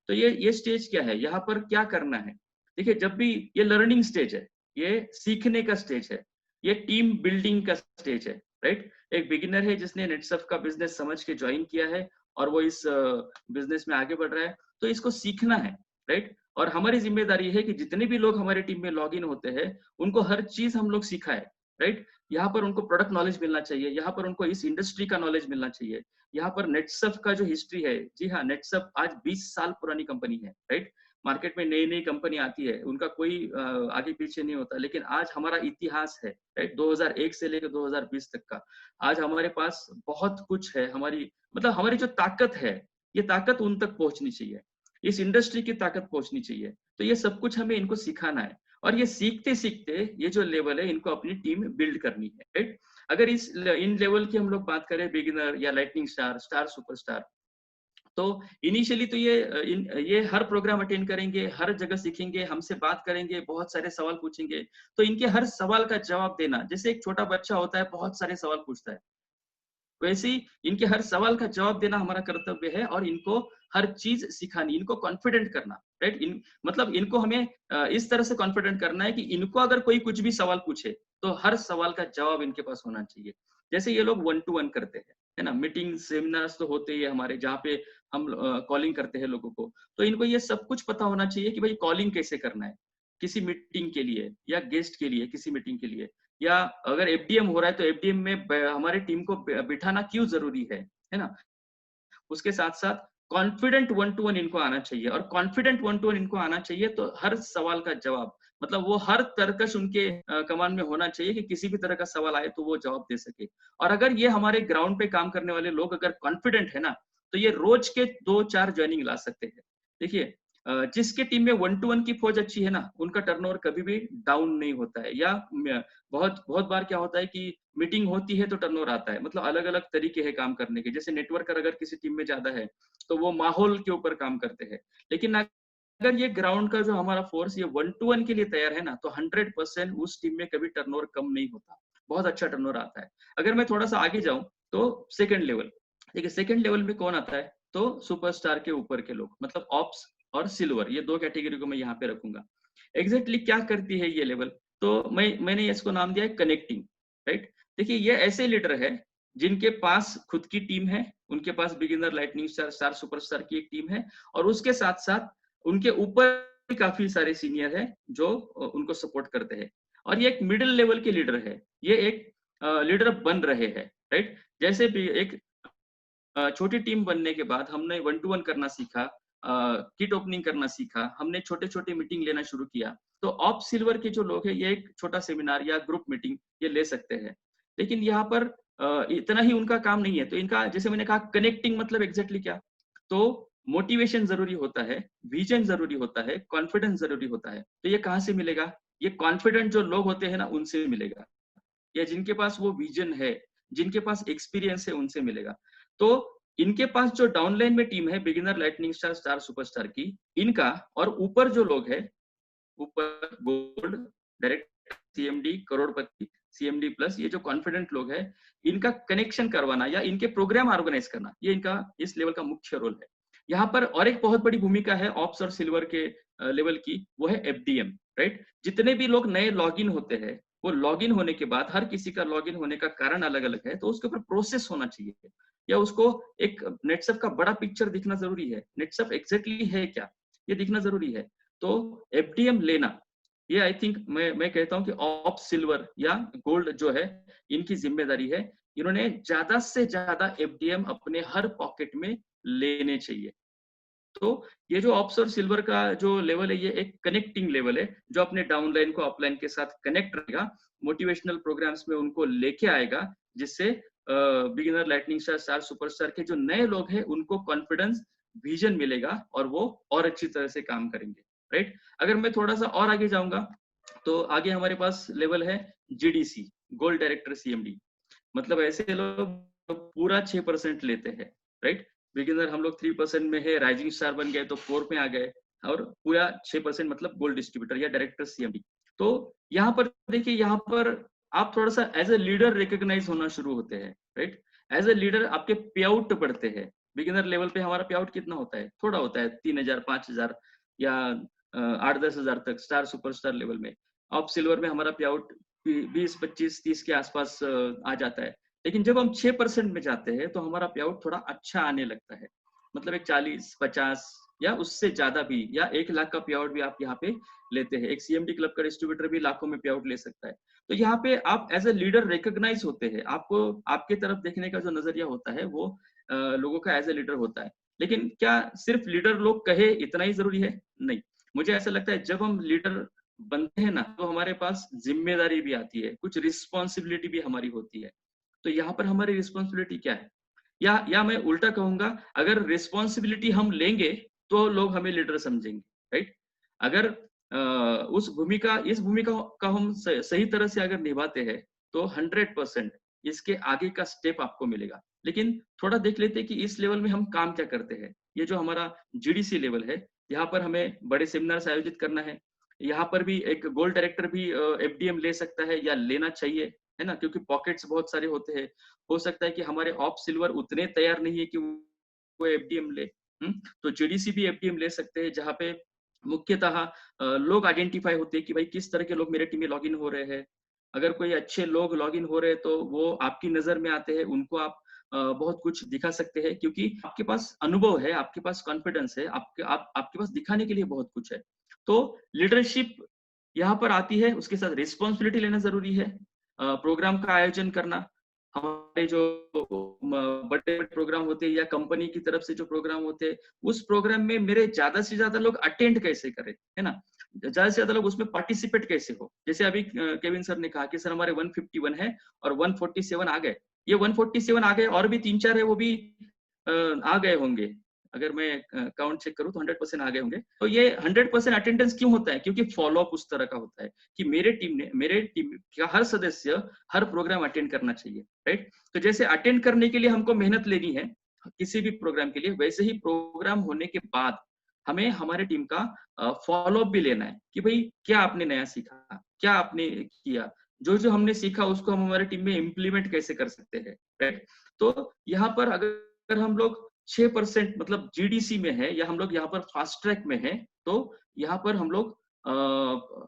तो ये स्टेज क्या है? यहाँ पर क्या करना है? देखिए जब भी ये लर्निंग स्टेज है, ये सीखने का स्टेज है, ये टीम बिल्डिंग का स्टेज है, राइट? एक बिगिनर है जिसने नेटसर्फ का बिज़नेस समझ के जॉइन किया है और वो इस बिज़नेस में आगे बढ़ रहा है, तो इसको सीखना है, राइट? और हमारी ज़िम्मेदारी है कि जितने भी लोग हमारी टीम में लॉगिन होते हैं, उनको हर चीज़ हम लोग सिखाएँ, राइट? यहाँ पर उनको प्रोडक्ट नॉलेज मिलना चाहिए, यहाँ पर उनको इस इंडस्ट्री का नॉलेज मिलना चाहिए, यहाँ पर नेटसर्फ का जो हिस्ट्री है, जी हाँ, नेटसर्फ आज 20 साल पुरानी कंपनी है, राइट? मार्केट में नई-नई कंपनी आती है, उनका कोई आगे पीछे नहीं होता, लेकिन आज हमारा इतिहास है, राइट? 2001 से लेकर 2020 तक का। आज हमारे पास बहुत कुछ है, हमारी मतलब हमारी जो ताकत है, ये ताकत उन तक पहुँचनी चाहिए। इस इंडस्ट्री की ताकत पहुँचनी चाहिए। तो ये सब कुछ हमें इनको सिखाना है और ये सीखते-सीखते ये जो लेवल है, इनको अपनी टीम बिल्ड करनी है, राइट? अगर इन लेवल की हम लोग बात करें बिगिनर या लाइटनिंग स्टार, स्टार सुपरस्टार, तो इनिशियली तो ये हर प्रोग्राम अटेंड करेंगे, हर जगह सीखेंगे, हमसे बात करेंगे, बहुत सारे सवाल पूछेंगे। तो इनके हर सवाल का जवाब देना, जैसे एक छोटा बच्चा होता है, बहुत सारे सवाल पूछता है। वैसे ही इनके हर सवाल का जवाब देना हमारा कर्तव्य है और इनको हर चीज सिखानी, इनको कॉन्फिडेंट करना, राइट? मतलब इनको हमें इस तरह से कॉन्फिडेंट करना है कि इनको अगर कोई कुछ भी सवाल पूछे तो हर सवाल का जवाब इनके पास होना चाहिए। जैसे ये लोग 1 टू 1 करते हैं, है ना? मीटिंग, सेमिनार्स तो होते ही है हमारे, जहाँ पे हम कॉलिंग करते हैं लोगों को। तो इनको ये सब कुछ पता होना चाहिए कि भाई कॉलिंग कैसे करना है, किसी मीटिंग के लिए या गेस्ट के लिए, किसी मीटिंग के लिए, या अगर एफडीएम हो रहा है तो एफडीएम में हमारी टीम को बिठाना क्यों जरूरी है ना? उसके साथ-साथ कॉन्फिडेंट वन टू वन इनको आना चाहिए और कॉन्फिडेंट वन टू वन इनको आना चाहिए तो हर सवाल का जवाब, मतलब वो हर तरकश उनके कमांड में होना चाहिए कि किसी भी तरह का सवाल आए तो वो जवाब दे सके। और अगर ये हमारे ग्राउंड पे काम करने वाले लोग अगर कॉन्फिडेंट है ना, तो ये रोज के 2-4 जॉइनिंग ला सकते हैं। देखिए जिसके टीम में वन टू वन की फौज अच्छी है ना, उनका टर्नओवर कभी भी डाउन नहीं होता है, या बहुत बहुत बार क्या होता है कि मीटिंग होती है तो टर्नओवर आता है, मतलब अलग-अलग तरीके हैं काम करने के। जैसे नेटवर्कर अगर किसी टीम में ज़्यादा है, तो वो माहौल के ऊपर काम करते हैं। लेकिन अगर ये ग्राउंड का जो हमारा फोर्स ये 1 टू 1 के लिए तैयार है ना, तो 100% उस टीम में कभी टर्नओवर कम नहीं होता। बहुत अच्छा टर्नओवर आता है। अगर मैं थोड़ा-सा आगे जाऊँ, तो सेकंड लेवल, देखिए सेकंड लेवल में कौन आता है? तो सुपरस्टार के ऊपर के लोग, मतलब ऑप्स और सिल्वर, ये 2 कैटेगरी को मैं यहाँ पे रखूँगा। एग्ज़ैक्टली क्या करती है ये लेवल? तो मैंने इसको नाम दिया है कनेक्टिंग, राइट? देखिए ये ऐसे लीडर है जिनके पास खुद की टीम है, उनके पास beginner, lightning star, star superstar की एक टीम है और उसके साथ-साथ उनके ऊपर भी काफी सारे सीनियर है जो उनको सपोर्ट करते हैं, और ये एक मिडिल लेवल के लीडर है, ये एक लीडर बन रहे हैं, राइट। जैसे भी एक छोटी टीम बनने के बाद हमने 1 टू 1 करना सीखा, किट ओपनिंग करना सीखा, हमने छोटे-छोटे मीटिंग लेना शुरू किया। तो ऑप सिल्वर के जो लोग हैं, ये एक छोटा सेमिनार या ग्रुप मीटिंग ये ले सकते हैं। लेकिन यहाँ पर इतना ही उनका काम नहीं है, तो इनका जैसे मैंने कहा कनेक्टिंग मतलब एग्ज़ैक्टली क्या? तो मोटिवेशन ज़रूरी होता है, विज़न ज़रूरी होता है, कॉन्फिडेंस ज़रूरी होता है। तो ये कहाँ से मिलेगा? ये कॉन्फिडेंट जो लोग होते हैं ना, उनसे मिलेगा, या जिनके पास वो विज़न है, जिनके पास एक्सपीरियंस है, उनसे मिलेगा। तो इनके पास जो डाउनलाइन में टीम है, beginner, lightning star, star superstar की, इनका और ऊपर जो लोग हैं, ऊपर गोल्ड, डायरेक्ट, सीएमडी, करोड़पति, सीएमडी प्लस, ये जो कॉन्फिडेंट लोग हैं, इनका कनेक्शन करवाना या इनके प्रोग्राम ऑर्गेनाइज करना, ये इनका इस लेवल का मुख्य रोल है। यहाँ पर और एक बहुत बड़ी भूमिका है ऑप्स और सिल्वर के लेवल की, वो है एफडीएम, राइट। जितने भी लोग नए लॉगिन होते हैं, वो लॉगिन होने के बाद हर किसी का लॉगिन होने का कारण अलग-अलग है, तो उसके ऊपर प्रोसेस होना चाहिए, या उसको एक नेटसप का बड़ा पिक्चर दिखना जरूरी है, नेटसप एग्जैक्टली है क्या, ये दिखना जरूरी है। तो एफडीएम लेना, ये आई थिंक मैं कहता हूँ कि ऑप सिल्वर या गोल्ड जो है, इनकी जिम्मेदारी है। इन्होंने ज्यादा से ज्यादा एफडीएम अपने हर पॉकेट में लेने चाहिए। तो ये जो ऑप्स और सिल्वर का जो लेवल है, ये एक कनेक्टिंग लेवल है, जो अपने डाउनलाइन को अपलाइन के साथ कनेक्ट रहेगा, मोटिवेशनल प्रोग्राम्स में उनको लेके आएगा, जिससे beginner, lightning star, star superstar के जो नए लोग हैं, उनको कॉन्फिडेंस, विजन मिलेगा, और वो और अच्छी तरह से काम करेंगे, राइट। अगर मैं थोड़ा सा और आगे जाऊंगा, तो आगे हमारे पास लेवल है जीडीसी, गोल्ड डायरेक्टर सीएमडी। मतलब ऐसे लोग पूरा 6% लेते हैं, राइट। बिगिनर हम लोग 3% में है, राइजिंग स्टार बन गए तो 4 में आ गए, और पूरा 6% मतलब गोल्ड डिस्ट्रीब्यूटर या डायरेक्टर सीएमडी। तो यहाँ पर देखिए, यहाँ पर आप थोड़ा सा एज ए लीडर रिकॉग्नाइज होना शुरू होते हैं, राइट। एज ए लीडर आपके पे आउट बढ़ते हैं। बिगिनर लेवल पे हमारा पे आउट कितना होता है? थोड़ा होता है, 3000, 5000 या 8-10 हजार तक स्टार सुपरस्टार लेवल में। अब सिल्वर में हमारा पे आउट 20, 25, 30 के आसपास आ जाता है। लेकिन जब हम 6% में जाते हैं, तो हमारा पे आउट थोड़ा अच्छा आने लगता है, मतलब एक 40, 50 या उससे ज्यादा भी, या 1 लाख का पे आउट भी आप यहाँ पे लेते हैं। एक सीएमडी क्लब का डिस्ट्रीब्यूटर भी लाखों में पे आउट ले सकता है। तो यहाँ पे आप एज ए लीडर रिकॉग्नाइज होते हैं, आपको आपके तरफ देखने का जो नजरिया होता है, वो लोगों का एज ए लीडर होता है। लेकिन क्या सिर्फ लीडर लोग कहे इतना ही जरूरी है? नहीं, मुझे ऐसा लगता है जब हम लीडर बनते हैं ना, तो हमारे पास जिम्मेदारी भी आती है, कुछ रिस्पॉन्सिबिलिटी भी हमारी होती है। तो यहाँ पर हमारी रिस्पॉन्सिबिलिटी क्या है? या मैं उल्टा कहूंगा, अगर रिस्पॉन्सिबिलिटी हम लेंगे, तो लोग हमें लीडर समझेंगे, राइट। अगर इस भूमिका का हम सही तरह से अगर निभाते हैं, तो 100% इसके आगे का स्टेप आपको मिलेगा। लेकिन थोड़ा देख लेते हैं कि इस लेवल में हम काम क्या करते हैं। ये जो हमारा जीडीसी लेवल है, यहाँ पर हमें बड़े सेमिनार्स आयोजित करना है। यहाँ पर भी एक गोल्ड डायरेक्टर भी एफडीएम ले सकता है या लेना चाहिए, है ना, क्योंकि पॉकेट्स बहुत सारे होते हैं। हो सकता है कि हमारे ऑप सिल्वर उतने तैयार नहीं है कि वो एफडीएम ले। तो जीडीसी भी एफडीएम ले सकते हैं, जहाँ पे मुख्यतः लोग आइडेंटिफाई होते हैं कि भाई किस तरह के लोग मेरे टीम में लॉगिन हो रहे हैं। अगर कोई अच्छे लोग लॉगिन हो रहे हैं, तो वो आपकी नजर में आते हैं, उनको आप बहुत कुछ दिखा सकते हैं, क्योंकि आपके पास अनुभव है, आपके पास कॉन्फिडेंस है, आपके पास दिखाने के लिए बहुत कुछ है। तो लीडरशिप यहाँ पर आती है, उसके साथ रिस्पॉन्सिबिलिटी लेना जरूरी है। प्रोग्राम का आयोजन करना, हमारे जो बड़े प्रोग्राम होते हैं या कंपनी की तरफ से जो प्रोग्राम होते हैं, उस प्रोग्राम में मेरे ज्यादा से ज्यादा लोग अटेंड कैसे करें, है ना, ज्यादा से ज्यादा लोग उसमें पार्टिसिपेट कैसे हो। जैसे अभी केविन सर ने कहा कि सर हमारे 151 है और 147 आ गए। ये 147 आ गए, और भी 3-4 है, वो भी आ गए होंगे। अगर मैं काउंट चेक करूं तो 100% आ गए होंगे। तो ये 100% अटेंडेंस क्यों होता है? क्योंकि फॉलो अप उस तरह का होता है कि मेरे टीम का हर सदस्य हर प्रोग्राम अटेंड करना चाहिए, राइट। तो जैसे अटेंड करने के लिए हमको मेहनत लेनी है किसी भी प्रोग्राम के लिए, वैसे ही प्रोग्राम होने के बाद हमें हमारे टीम का फॉलो अप भी लेना है कि भाई क्या आपने नया सीखा, क्या आपने किया, जो जो हमने सीखा उसको हम हमारे टीम में इम्प्लीमेंट कैसे कर सकते हैं, राइट। तो यहाँ पर अगर हम लोग 6% मतलब जीडीसी में है, या हम लोग यहाँ पर फास्ट ट्रैक में है, तो यहाँ पर हम लोग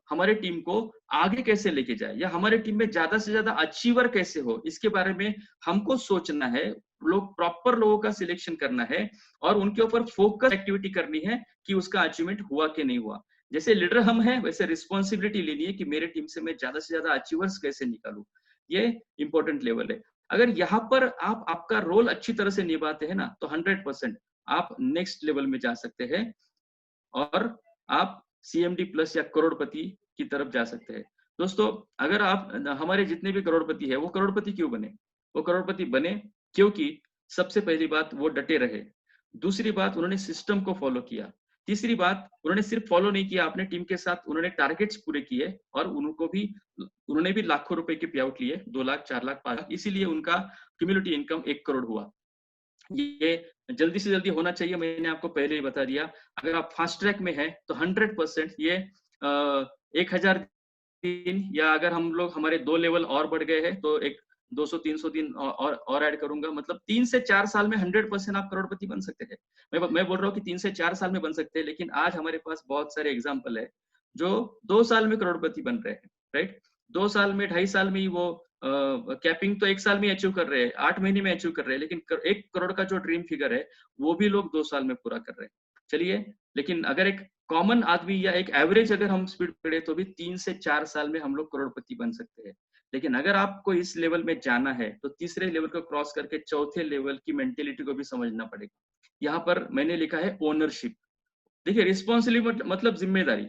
हमारे टीम को आगे कैसे लेके जाए, या हमारे टीम में ज्यादा से ज्यादा अचीवर कैसे हो, इसके बारे में हमको सोचना है। प्रॉपर लोगों का सिलेक्शन करना है, और उनके ऊपर फोकस एक्टिविटी करनी है कि उसका अचीवमेंट हुआ कि नहीं हुआ। जैसे लीडर हम हैं, वैसे रिस्पॉन्सिबिलिटी लेनी है कि मेरे टीम से मैं ज्यादा से ज्यादा अचीवर्स कैसे निकालूं। ये इंपॉर्टेंट लेवल है। अगर यहाँ पर आप आपका रोल अच्छी तरह से निभाते हैं ना, तो 100% आप नेक्स्ट लेवल में जा सकते हैं और आप सीएमडी प्लस या करोड़पति की तरफ जा सकते हैं। दोस्तों, अगर आप, हमारे जितने भी करोड़पति है, वो करोड़पति क्यों बने? वो करोड़पति बने क्योंकि सबसे पहली बात वो डटे रहे, दूसरी बात उन्होंने सिस्टम को फॉलो किया, तीसरी बात उन्होंने सिर्फ फॉलो नहीं किया, अपने टीम के साथ उन्होंने टारगेट्स पूरे किए और उन्होंने भी लाखों रुपए के पे आउट लिए, 2 लाख, 4 लाख, 5 लाख, इसीलिए उनका क्यूमुलेटिव इनकम 1 करोड़ हुआ। ये जल्दी से जल्दी होना चाहिए, मैंने आपको पहले ही बता दिया। अगर आप फास्ट ट्रैक में हैं तो 100% ये 1000 दिन, या अगर हम लोग हमारे 2 लेवल और बढ़ गए हैं तो एक 200-300 दिन और ऐड करूंगा, मतलब 3 से 4 साल में 100% आप करोड़पति बन सकते हैं। मैं बोल रहा हूँ कि 3 से 4 साल में बन सकते हैं, लेकिन आज हमारे पास बहुत सारे एग्जाम्पल है जो 2 साल में करोड़पति बन रहे हैं, राइट? 2 साल में, 2.5 साल में ही वो कैपिंग तो 1 साल में अचीव कर रहे हैं, 8 महीने में अचीव कर रहे हैं, लेकिन 1 करोड़ का जो ड्रीम फिगर है वो भी लोग 2 साल में पूरा कर रहे हैं। चलिए, लेकिन अगर एक कॉमन आदमी या एक एवरेज अगर हम स्पीड पकड़े तो भी 3 से 4 साल में हम लोग करोड़पति बन सकते हैं। लेकिन अगर आपको इस लेवल में जाना है तो तीसरे लेवल को क्रॉस करके चौथे लेवल की मेंटेलिटी को भी समझना पड़ेगा। यहाँ पर मैंने लिखा है ओनरशिप। देखिए, रिस्पॉन्सिबिलिटी मतलब जिम्मेदारी,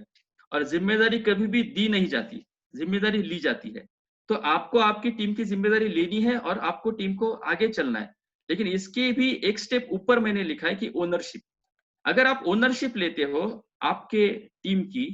और जिम्मेदारी कभी भी दी नहीं जाती, जिम्मेदारी ली जाती है। तो आपको आपकी टीम की जिम्मेदारी लेनी है और आपको टीम को आगे चलना है। लेकिन इसके भी एक स्टेप ऊपर मैंने लिखा है कि ओनरशिप। अगर आप ओनरशिप लेते हो आपके टीम की,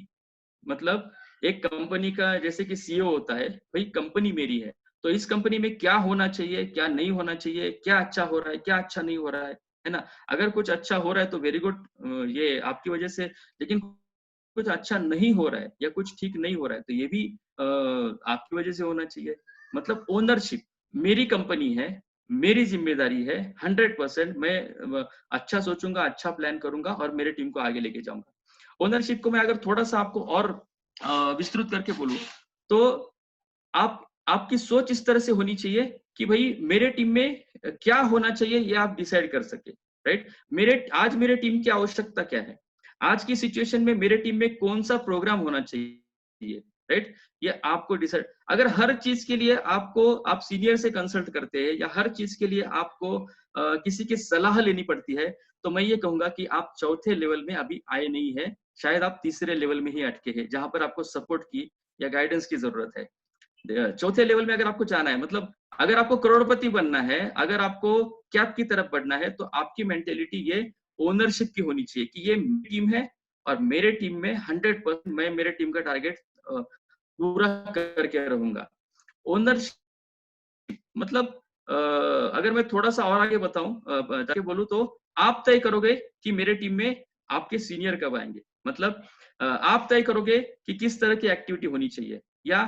मतलब एक कंपनी का जैसे कि सीईओ होता है, भाई कंपनी मेरी है, तो इस कंपनी में क्या होना चाहिए, क्या नहीं होना चाहिए, क्या अच्छा हो रहा है, क्या अच्छा नहीं हो रहा है ना? अगर कुछ अच्छा हो रहा है तो वेरी गुड, ये आपकी वजह से, लेकिन कुछ अच्छा नहीं हो रहा है या कुछ ठीक नहीं हो रहा है तो ये भी आपकी वजह से होना चाहिए। मतलब ओनरशिप, मेरी कंपनी है, मेरी जिम्मेदारी है, 100% मैं अच्छा सोचूंगा, अच्छा प्लान करूंगा और मेरे टीम को आगे लेके जाऊंगा। ओनरशिप को मैं अगर थोड़ा सा आपको और विस्तृत करके बोलूं तो आप आपकी सोच इस तरह से होनी चाहिए कि भाई मेरे टीम में क्या होना चाहिए ये आप डिसाइड कर सके, राइट? आज मेरे टीम की आवश्यकता क्या है, आज की सिचुएशन में मेरे टीम में कौन सा प्रोग्राम होना चाहिए, राइट? ये आपको डिसाइड, अगर हर चीज के लिए आप सीनियर से कंसल्ट करते हैं या हर चीज के लिए आपको किसी की सलाह लेनी पड़ती है, तो मैं ये कहूंगा कि आप चौथे लेवल में अभी आए नहीं है, शायद आप तीसरे लेवल में ही अटके हैं जहां पर आपको सपोर्ट की या गाइडेंस की जरूरत है। चौथे लेवल में अगर आपको जाना है, मतलब अगर आपको करोड़पति बनना है, अगर आपको कैप की तरफ बढ़ना है, तो आपकी मेंटेलिटी ये ओनरशिप की होनी चाहिए कि ये मेरी टीम है और मेरे टीम में 100% मैं मेरे टीम का टारगेट पूरा करके रहूंगा। ओनरशिप मतलब अगर मैं थोड़ा सा और आगे बताऊं, जाके बोलूं तो आप तय करोगे कि मेरे टीम में आपके सीनियर कब आएंगे, मतलब आप तय करोगे कि किस तरह की एक्टिविटी होनी चाहिए, या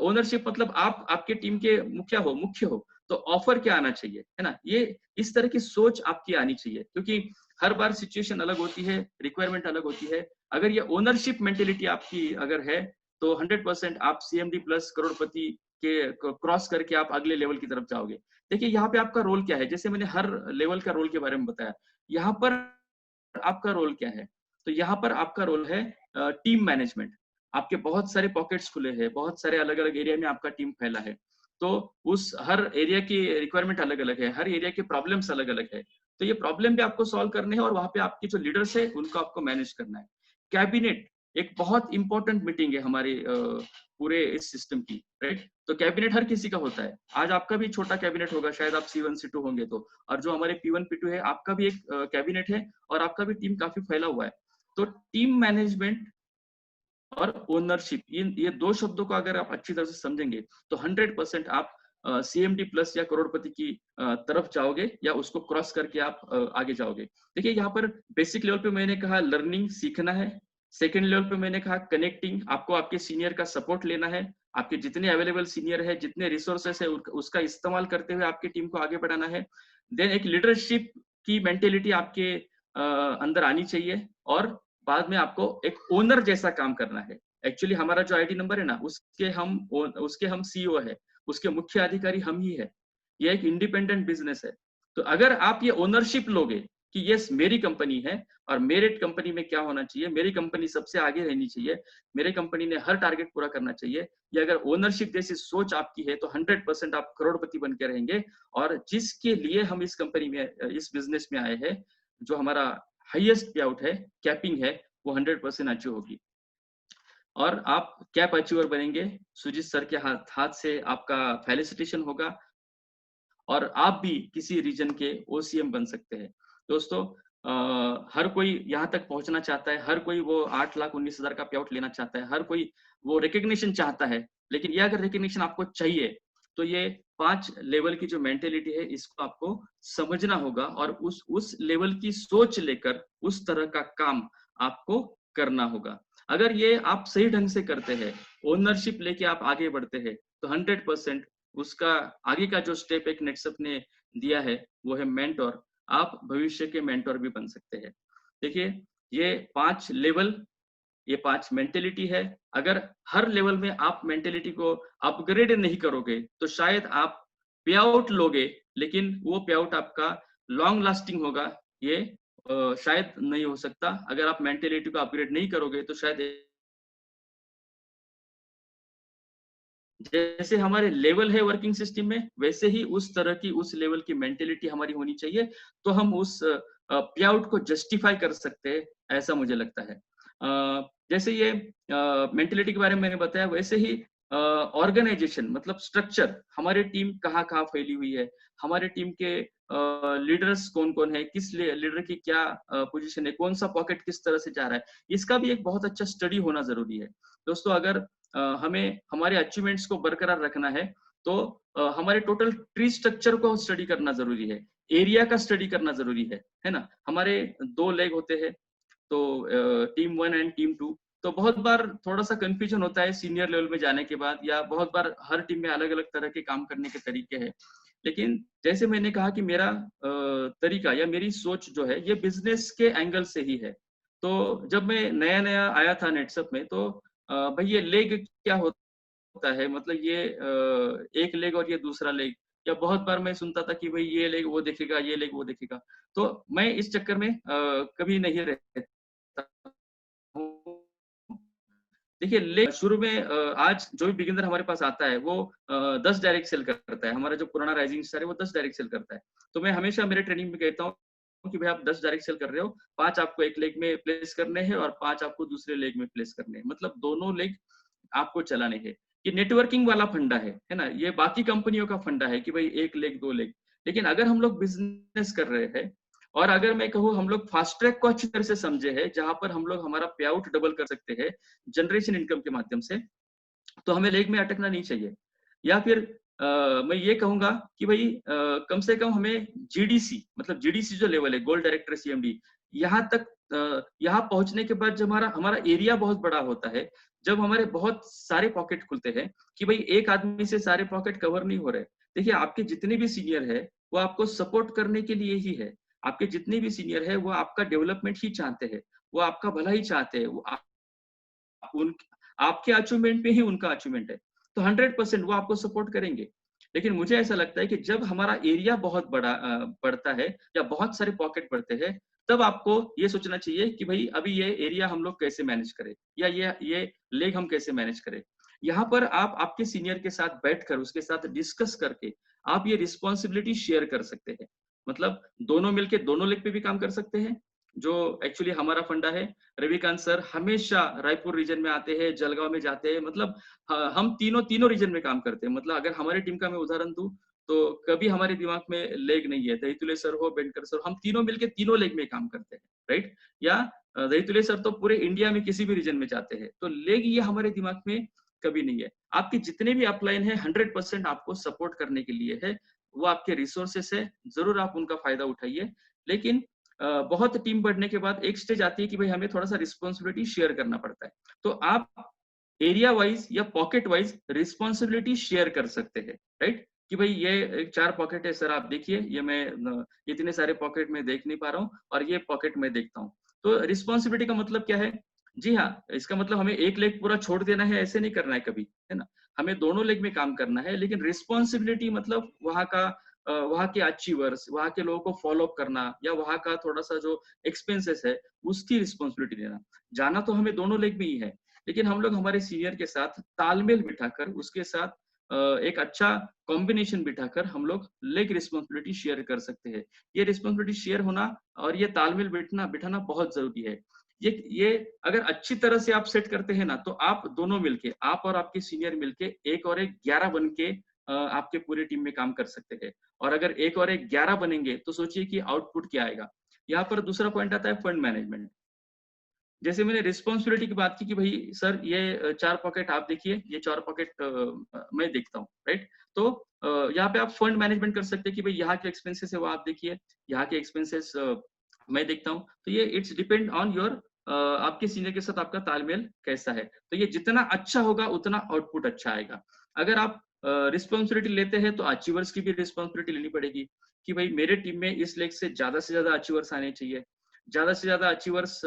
ओनरशिप मतलब आप आपके टीम के मुख्य हो तो ऑफर क्या आना चाहिए, है ना? ये इस तरह की सोच आपकी आनी चाहिए, क्योंकि हर बार सिचुएशन अलग होती है, रिक्वायरमेंट अलग होती है। अगर ये ओनरशिप मेंटेलिटी आपकी अगर है तो 100% आप सीएमडी प्लस करोड़पति के क्रॉस करके आप अगले लेवल की तरफ जाओगे। देखिए, यहाँ पे आपका रोल क्या है, जैसे मैंने हर लेवल का रोल के बारे में बताया, यहाँ पर आपका रोल क्या है? तो यहाँ पर आपका रोल है टीम मैनेजमेंट। आपके बहुत सारे पॉकेट्स खुले हैं, बहुत सारे अलग अलग एरिया में आपका टीम फैला है, तो उस हर एरिया की रिक्वायरमेंट अलग अलग है, हर एरिया के प्रॉब्लम्स अलग अलग है, तो ये प्रॉब्लम भी आपको सॉल्व करने हैं और वहां पे आपके जो लीडर्स है उनको आपको मैनेज करना है। कैबिनेट एक बहुत इंपॉर्टेंट मीटिंग है हमारे पूरे इस सिस्टम की, राइट? तो कैबिनेट हर किसी का होता है, आज आपका भी छोटा कैबिनेट होगा, शायद आप C1 C2 होंगे तो, और जो हमारे P1 P2 है आपका भी एक कैबिनेट है और आपका भी टीम काफी फैला हुआ है। तो टीम मैनेजमेंट और ओनरशिप, ये 2 शब्दों को अगर आप अच्छी तरह से समझेंगे तो 100% आप सीएमडी प्लस या करोड़पति की तरफ जाओगे या उसको क्रॉस करके आप आगे जाओगे। देखिए, यहाँ पर बेसिक लेवल पे मैंने कहा लर्निंग, सीखना है। सेकेंड लेवल पे मैंने कहा कनेक्टिंग, आपको आपके सीनियर का सपोर्ट लेना है, आपके जितने अवेलेबल सीनियर है, जितने रिसोर्सेस है उसका इस्तेमाल करते हुए आपकी टीम को आगे बढ़ाना है। देन एक लीडरशिप की मेंटेलिटी आपके अंदर आनी चाहिए, और बाद में आपको एक ओनर जैसा काम करना है। एक्चुअली हमारा जो आईडी नंबर है ना, उसके हम सीईओ है, उसके मुख्य अधिकारी हम ही है। ये एक इंडिपेंडेंट बिजनेस है। तो अगर आप ये ओनरशिप लोगे कि यस मेरी कंपनी है और मेरे कंपनी में क्या होना चाहिए, मेरी कंपनी सबसे आगे रहनी चाहिए, मेरे कंपनी ने हर टारगेट पूरा करना चाहिए। ये अगर ओनरशिप जैसी सोच आपकी है तो 100% आप करोड़पति बन के रहेंगे। और जिसके लिए हम इस कंपनी में, इस बिजनेस में आए हैं, जो हमारा हाईएस्ट पे आउट है, कैपिंग है, वो 100% अचीव होगी। और आप कैप अचीवर बनेंगे, सुजीत सर के हाथ से आपका फेलिसिटेशन होगा और आप भी किसी रीजन के ओसीएम बन सकते हैं। दोस्तों, हर कोई यहाँ तक पहुंचना चाहता है, हर कोई वो 8,19,000 का पे आउट लेना चाहता है, हर कोई वो रिकग्निशन चाहता है। लेकिन ये अगर रिकग्निशन आपको चाहिए तो ये 5 लेवल की जो मेंटेलिटी है इसको आपको समझना होगा और उस लेवल की सोच लेकर उस तरह का काम आपको करना होगा। अगर ये आप सही ढंग से करते हैं, ओनरशिप लेके आप आगे बढ़ते हैं, तो 100% उसका आगे का जो स्टेप एक नेटसप ने दिया है वो है मेंटोर। आप भविष्य के मेंटोर भी बन सकते हैं। देखिए, ये 5 लेवल, ये 5 मेंटेलिटी है। अगर हर लेवल में आप मेंटेलिटी को अपग्रेड नहीं करोगे तो शायद आप पे आउट लोगे, लेकिन वो पे आउट आपका लॉन्ग लास्टिंग होगा, ये शायद नहीं हो सकता। अगर आप मेंटेलिटी को अपग्रेड नहीं करोगे तो शायद जैसे हमारे लेवल है वर्किंग सिस्टम में, वैसे ही उस तरह की उस लेवल की मेंटेलिटी हमारी होनी चाहिए, तो हम उस पे आउट को जस्टिफाई कर सकते हैं, ऐसा मुझे लगता है। जैसे ये मेंटेलिटी के बारे में मैंने बताया, वैसे ही ऑर्गेनाइजेशन मतलब स्ट्रक्चर, हमारी टीम कहाँ कहाँ फैली हुई है, हमारे टीम के लीडर्स कौन कौन है, किस लीडर की क्या पोजीशन है, कौन सा पॉकेट किस तरह से जा रहा है, इसका भी एक बहुत अच्छा स्टडी होना जरूरी है। दोस्तों, अगर हमें हमारे अचीवमेंट्स को बरकरार रखना है तो हमारे टोटल ट्री स्ट्रक्चर को स्टडी करना जरूरी है, एरिया का स्टडी करना जरूरी है ना। हमारे 2 लेग होते हैं, तो टीम 1 एंड टीम 2। तो बहुत बार थोड़ा सा कंफ्यूजन होता है सीनियर लेवल में जाने के बाद, या बहुत बार हर टीम में अलग अलग तरह के काम करने के तरीके हैं। लेकिन जैसे मैंने कहा कि मेरा तरीका या मेरी सोच जो है ये बिजनेस के एंगल से ही है। तो जब मैं नया नया आया था नेटसप में, तो भाई ये लेग क्या होता है, मतलब ये एक लेग और ये दूसरा लेग, या बहुत बार मैं सुनता था कि भाई ये लेग वो देखेगा, ये लेग वो देखेगा। तो मैं इस चक्कर में कभी नहीं रहता हूँ। देखिए, ले शुरू में आज जो भी बिगिनर हमारे पास आता है वो 10 डायरेक्ट सेल करता है। हमारा जो पुराना राइजिंग स्टार है वो 10 डायरेक्ट सेल करता है। तो मैं हमेशा मेरे ट्रेनिंग में कहता हूँ कि भाई आप 10 डायरेक्ट सेल कर रहे हो, 5 आपको एक लेग में प्लेस करने हैं और 5 आपको दूसरे लेग में प्लेस करने हैं, मतलब दोनों लेग आपको चलाने हैं। ये नेटवर्किंग वाला फंडा है ना। ये बाकी कंपनियों का फंडा है कि भाई 1 लेग 2 लेग। लेकिन अगर हम लोग बिजनेस कर रहे हैं और अगर मैं कहूँ हम लोग फास्ट ट्रैक को अच्छी तरह से समझे हैं, जहां पर हम लोग हमारा पे आउट डबल कर सकते हैं जनरेशन इनकम के माध्यम से, तो हमें लेग में अटकना नहीं चाहिए। या फिर मैं ये कहूंगा कि भाई कम से कम हमें जीडीसी, मतलब जीडीसी जो लेवल है, गोल्ड डायरेक्टर सीएमडी, यहाँ तक यहाँ पहुंचने के बाद जब हमारा हमारा एरिया बहुत बड़ा होता है, जब हमारे बहुत सारे पॉकेट खुलते हैं कि भाई एक आदमी से सारे पॉकेट कवर नहीं हो रहे। देखिए, आपके जितने भी सीनियर है वो आपको सपोर्ट करने के लिए ही है। आपके जितने भी सीनियर है वो आपका डेवलपमेंट ही चाहते हैं, वो आपका भला ही चाहते हैं, वो उन आपके अचीवमेंट पे ही उनका अचीवमेंट है। तो 100% वो आपको सपोर्ट करेंगे। लेकिन मुझे ऐसा लगता है कि जब हमारा एरिया बहुत बड़ा बढ़ता है या बहुत सारे पॉकेट बढ़ते हैं, तब आपको ये सोचना चाहिए कि भाई अभी ये एरिया हम लोग कैसे मैनेज करें, या ये लेग हम कैसे मैनेज करें। यहाँ पर आप आपके सीनियर के साथ बैठकर उसके साथ डिस्कस करके आप ये रिस्पॉन्सिबिलिटी शेयर कर सकते हैं। मतलब दोनों मिलके दोनों लेग पे भी काम कर सकते हैं, जो एक्चुअली हमारा फंडा है। रविकांत सर हमेशा रायपुर रीजन में आते हैं, जलगांव में जाते हैं, मतलब हम तीनों तीनों रीजन में काम करते हैं। मतलब अगर हमारी टीम का मैं उदाहरण दूं तो कभी हमारे दिमाग में लेग नहीं है, दहीतुले सर हो, बेनकर सर, हम तीनों मिलके तीनों लेग में काम करते हैं, राइट। या दहीतुले सर तो पूरे इंडिया में किसी भी रीजन में जाते हैं, तो लेग ये हमारे दिमाग में कभी नहीं है। आपके जितने भी अपलाइन है 100% आपको सपोर्ट करने के लिए है, वो आपके रिसोर्सेस है, जरूर आप उनका फायदा उठाइए। लेकिन बहुत टीम बढ़ने के बाद एक स्टेज आती है कि भाई हमें थोड़ा सा रिस्पॉन्सिबिलिटी शेयर करना पड़ता है। तो आप एरिया वाइज या पॉकेट वाइज रिस्पॉन्सिबिलिटी शेयर कर सकते हैं, राइट। कि भाई ये 4 पॉकेट है सर, आप देखिए, ये मैं इतने सारे पॉकेट में देख नहीं पा रहा हूँ और ये पॉकेट में देखता हूँ। तो रिस्पॉन्सिबिलिटी का मतलब क्या है? जी हाँ, इसका मतलब हमें एक लेग पूरा छोड़ देना है, ऐसे नहीं करना है कभी, है ना। हमें दोनों लेग में काम करना है, लेकिन रिस्पॉन्सिबिलिटी मतलब वहां का वहाँ के अचीवर्स, वहाँ के लोगों को फॉलो अप करना या वहाँ का थोड़ा सा जो एक्सपेंसेस है उसकी रिस्पॉन्सिबिलिटी लेना। जाना तो हमें दोनों लेग में ही है, लेकिन हम लोग हमारे सीनियर के साथ तालमेल बिठाकर उसके साथ एक अच्छा कॉम्बिनेशन बिठाकर हम लोग लेग रिस्पॉन्सिबिलिटी शेयर कर सकते हैं। ये रिस्पॉन्सिबिलिटी शेयर होना और ये तालमेल बिठाना बहुत जरूरी है। ये अगर अच्छी तरह से आप सेट करते हैं ना, तो आप दोनों मिलके, आप और आपके सीनियर मिलके एक और एक 11 बन के आपके पूरे टीम में काम कर सकते हैं। और अगर एक और एक 11 बनेंगे तो सोचिए कि आउटपुट क्या आएगा। यहाँ पर दूसरा पॉइंट आता है फंड मैनेजमेंट। जैसे मैंने रिस्पॉन्सिबिलिटी की बात की कि भाई सर ये 4 पॉकेट आप देखिए, ये 4 पॉकेट मैं देखता हूँ, राइट? तो यहाँ पे आप फंड मैनेजमेंट कर सकते हैं कि भाई यहाँ के एक्सपेंसेस है वो आप देखिए, यहाँ के एक्सपेंसेस मैं देखता हूँ। तो ये इट्स डिपेंड ऑन योर आपके सीनियर के साथ आपका तालमेल कैसा है। तो ये जितना अच्छा होगा उतना आउटपुट अच्छा आएगा। अगर आप रिस्पॉन्सिबिलिटी लेते हैं तो अचीवर्स की भी रिस्पॉन्सिबिलिटी लेनी पड़ेगी कि भाई मेरे टीम में इस लेग से ज्यादा अचीवर्स आने चाहिए। ज्यादा से ज्यादा अचीवर्स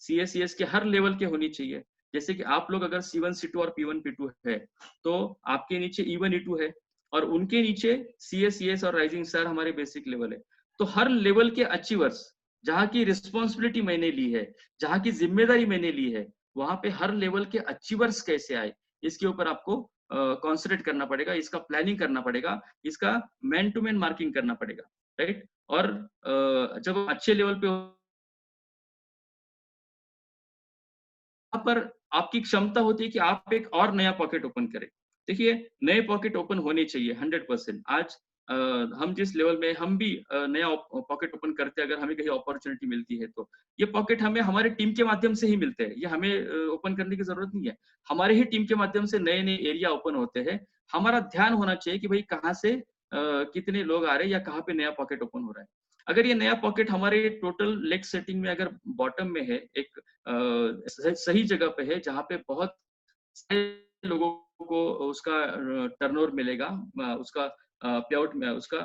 सीएसीएस के हर लेवल के होनी चाहिए। जैसे कि आप लोग अगर C1 C2 और P1 P2 है, तो आपके नीचे E1 E2 है और उनके नीचे CACS और राइजिंग स्टार हमारे बेसिक लेवल है। तो हर लेवल के अचीवर्स, जहाँ की रिस्पॉन्सिबिलिटी मैंने ली है, जहाँ की जिम्मेदारी मैंने ली है, वहां पे हर लेवल के अचीवर्स कैसे आए, इसके ऊपर आपको कॉन्सेंट्रेट करना पड़ेगा, इसका प्लानिंग करना पड़ेगा, इसका मैन टू मैन मार्किंग करना पड़ेगा, राइट? और जब अच्छे लेवल पे पर आपकी क्षमता होती है कि आप एक और नया पॉकेट ओपन करें। देखिए, नए पॉकेट ओपन होने चाहिए 100%। आज हम जिस लेवल में हम भी नया पॉकेट ओपन करते हैं, अगर हमें कहीं अपॉर्चुनिटी मिलती है तो ये पॉकेट हमें हमारे टीम के माध्यम से ही मिलते हैं। ये हमें ओपन करने की जरूरत नहीं है। हमारे ही टीम के माध्यम से नए-नए एरिया ओपन होते हैं। हमारा ध्यान होना चाहिए कि भाई कहाँ से कितने लोग आ रहे हैं या कहाँ पे नया पॉकेट ओपन हो रहा है। अगर ये नया पॉकेट हमारे टोटल लेग सेटिंग में अगर बॉटम में है, एक सही जगह पे है जहाँ पे बहुत सारे लोगों को उसका टर्नओवर मिलेगा, उसका पेआउट में उसका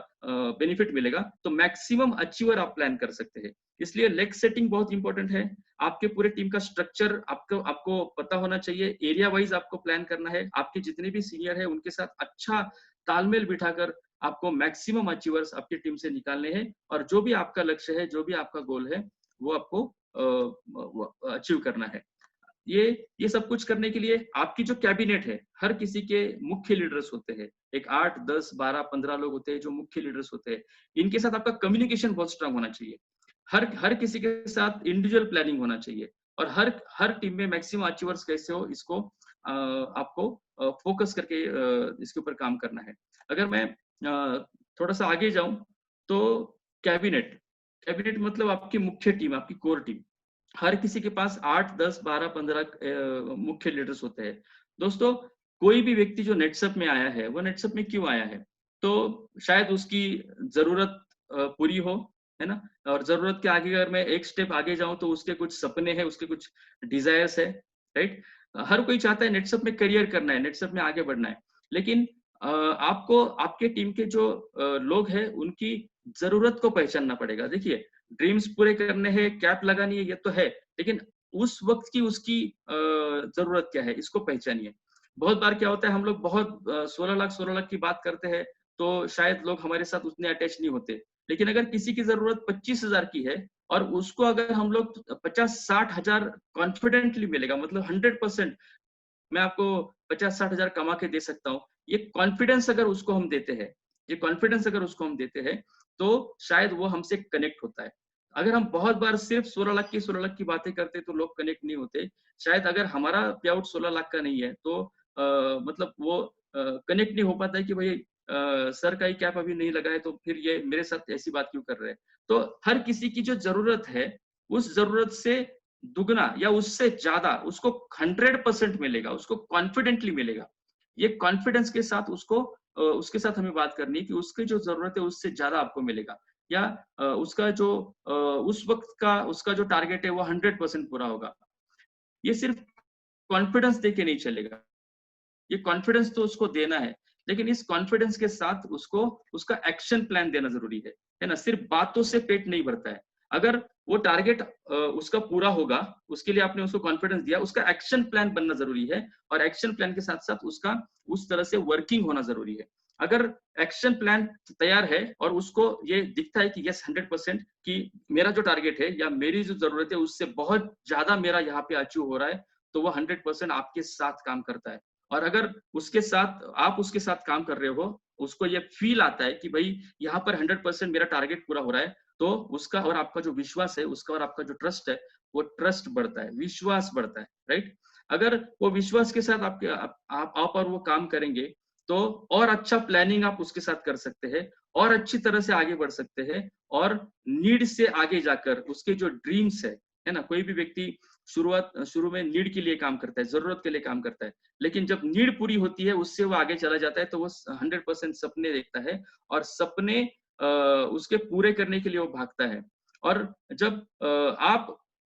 बेनिफिट मिलेगा, तो मैक्सिमम अचीवर आप प्लान कर सकते हैं। इसलिए लेग सेटिंग बहुत इंपॉर्टेंट है। आपके पूरे टीम का स्ट्रक्चर आपको आपको पता होना चाहिए। एरिया वाइज आपको प्लान करना है। आपके जितने भी सीनियर है उनके साथ अच्छा तालमेल बिठाकर आपको मैक्सिमम अचीवर्स आपकी टीम से निकालने हैं और जो भी आपका लक्ष्य है, जो भी आपका गोल है, वो आपको अचीव करना है। ये सब कुछ करने के लिए आपकी जो कैबिनेट है, हर किसी के मुख्य लीडर्स होते हैं। एक 8 10 12 15 लोग होते हैं जो मुख्य लीडर्स होते हैं। इनके साथ आपका कम्युनिकेशन बहुत स्ट्रांग होना चाहिए। हर किसी के साथ इंडिविजुअल प्लानिंग होना चाहिए और हर टीम में मैक्सिमम अचीवर्स कैसे हो, इसको आपको फोकस करके इसके ऊपर काम करना है। अगर मैं थोड़ा सा आगे जाऊं तो कैबिनेट कैबिनेट मतलब आपकी मुख्य टीम, आपकी कोर टीम। हर किसी के पास 8 10 12 15 मुख्य लीडर्स होते हैं। दोस्तों, कोई भी व्यक्ति जो नेटसप में आया है, वो नेटसप में क्यों आया है? तो शायद उसकी जरूरत पूरी हो, है ना? और जरूरत के आगे अगर मैं एक स्टेप आगे जाऊं तो उसके कुछ सपने हैं, उसके कुछ डिजायर्स है, राइट? हर कोई चाहता है नेटसप में करियर करना है, नेटसप में आगे बढ़ना है। लेकिन आपको आपके टीम के जो लोग हैं उनकी जरूरत को पहचानना पड़ेगा। देखिए, ड्रीम्स पूरे करने हैं, कैप लगानी है, ये तो है, लेकिन उस वक्त की उसकी जरूरत क्या है, इसको पहचानिए। बहुत बार क्या होता है, हम लोग बहुत 16 लाख की बात करते हैं तो शायद लोग हमारे साथ उतने अटैच नहीं होते। लेकिन अगर किसी की जरूरत 25,000 की है और उसको अगर हम लोग 50-60 हजार कॉन्फिडेंटली मिलेगा, मतलब 100% मैं आपको 50-60 हजार कमा के दे सकता हूँ, ये कॉन्फिडेंस अगर उसको हम देते हैं, ये कॉन्फिडेंस अगर उसको हम देते हैं, तो शायद वो हमसे कनेक्ट होता है। अगर हम बहुत बार सिर्फ 16 लाख की बातें करते तो लोग कनेक्ट नहीं होते। शायद अगर हमारा पे आउट 16 लाख का नहीं है तो मतलब वो कनेक्ट नहीं हो पाता है कि भाई सर का ही कैप अभी नहीं लगा है तो फिर ये मेरे साथ ऐसी बात क्यों कर रहे हैं। तो हर किसी की जो जरूरत है, उस जरूरत से दुगना या उससे ज्यादा उसको 100% मिलेगा, उसको कॉन्फिडेंटली मिलेगा। ये कॉन्फिडेंस के साथ उसको उसके साथ हमें बात करनी है कि उसकी जो जरूरत है उससे ज्यादा आपको मिलेगा, या उसका जो उस वक्त का उसका जो टारगेट है वो 100% पूरा होगा। ये सिर्फ कॉन्फिडेंस देके नहीं चलेगा, ये कॉन्फिडेंस तो उसको देना है, लेकिन इस कॉन्फिडेंस के साथ उसको उसका एक्शन प्लान देना जरूरी है ना? सिर्फ बातों से पेट नहीं भरता है। अगर वो टारगेट उसका पूरा होगा, उसके लिए आपने उसको कॉन्फिडेंस दिया, उसका एक्शन प्लान बनना जरूरी है और एक्शन प्लान के साथ साथ उसका उस तरह से वर्किंग होना जरूरी है। अगर एक्शन प्लान तैयार है और उसको ये दिखता है कि यस 100% कि मेरा जो टारगेट है या मेरी जो जरूरत है उससे बहुत ज्यादा मेरा यहाँ पे अचीव हो रहा है, तो वो 100% आपके साथ काम करता है। और अगर उसके साथ आप उसके साथ काम कर रहे हो, उसको ये फील आता है कि भाई यहाँ पर 100% मेरा टारगेट पूरा हो रहा है, तो उसका और आपका जो विश्वास है, उसका और आपका जो ट्रस्ट है, वो ट्रस्ट बढ़ता है, विश्वास बढ़ता है, राइट। अगर वो विश्वास के साथ आपके आप और वो काम करेंगे, तो और अच्छा प्लानिंग आप उसके साथ कर सकते हैं और अच्छी तरह से आगे बढ़ सकते हैं। और नीड से आगे जाकर उसके जो ड्रीम्स है ना, कोई भी व्यक्ति शुरू में नीड के लिए काम करता है, जरूरत के लिए काम करता है, लेकिन जब नीड पूरी होती है उससे वो आगे चला जाता है, तो वो 100% सपने देखता है और सपने उसके पूरे करने के लिए वो भागता है। और जब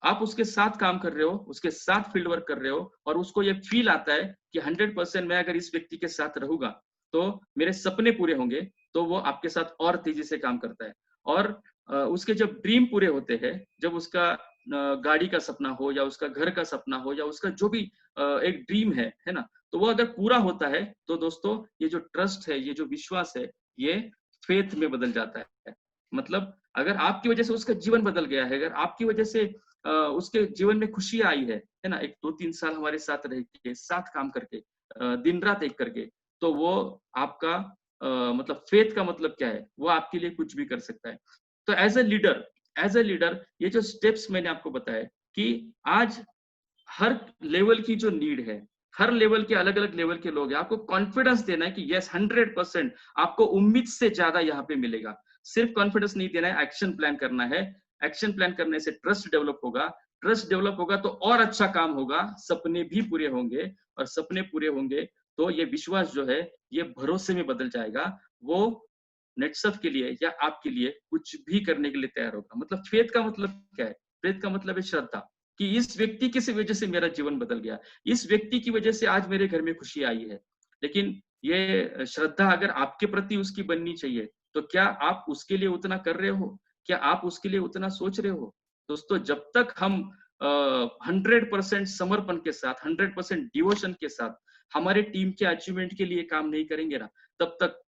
आप उसके साथ काम कर रहे हो, उसके साथ फील्ड वर्क कर रहे हो और उसको ये फील आता है कि 100% मैं अगर इस व्यक्ति के साथ रहूंगा तो मेरे सपने पूरे होंगे, तो वो आपके साथ और तेजी से काम करता है। और उसके जब ड्रीम पूरे होते हैं, जब उसका गाड़ी का सपना हो या उसका घर का सपना हो या उसका जो भी एक ड्रीम है ना, तो वो अगर पूरा होता है, तो दोस्तों ये जो ट्रस्ट है, ये जो विश्वास है, ये फेथ में बदल जाता है। मतलब अगर आपकी वजह से उसका जीवन बदल गया है, अगर आपकी वजह से उसके जीवन में खुशी आई है ना, एक 2-3 साल हमारे साथ रह के, साथ काम करके, दिन रात एक करके, तो वो आपका मतलब फेथ का मतलब क्या है, वो आपके लिए कुछ भी कर सकता है। तो एज ए लीडर ये जो स्टेप्स मैंने आपको बताए कि आज हर लेवल की जो नीड है, हर लेवल के अलग अलग लेवल के लोग हैं, आपको कॉन्फिडेंस देना है कि यस 100% आपको उम्मीद से ज्यादा यहाँ पे मिलेगा। सिर्फ कॉन्फिडेंस नहीं देना है, एक्शन प्लान करना है। एक्शन प्लान करने से ट्रस्ट डेवलप होगा, ट्रस्ट डेवलप होगा तो और अच्छा काम होगा, सपने भी पूरे होंगे, और सपने पूरे होंगे तो ये विश्वास जो है ये भरोसे में बदल जाएगा। वो नेटसफ के लिए या आपके लिए कुछ भी करने के लिए तैयार होगा। मतलब फेथ का मतलब क्या है? फेथ का मतलब है श्रद्धा, कि इस व्यक्ति की वजह से मेरा जीवन बदल गया, इस व्यक्ति की वजह से आज मेरे घर में खुशी आई है। लेकिन ये श्रद्धा अगर आपके प्रति उसकी बननी चाहिए, तो क्या आप उसके लिए उतना कर रहे हो? क्या आप उसके लिए उतना सोच रहे हो? दोस्तों, जब तक हम 100% समर्पण के साथ, 100% डिवोशन के साथ हमारे टीम के अचीवमेंट के लिए काम नहीं करेंगे ना, तब तक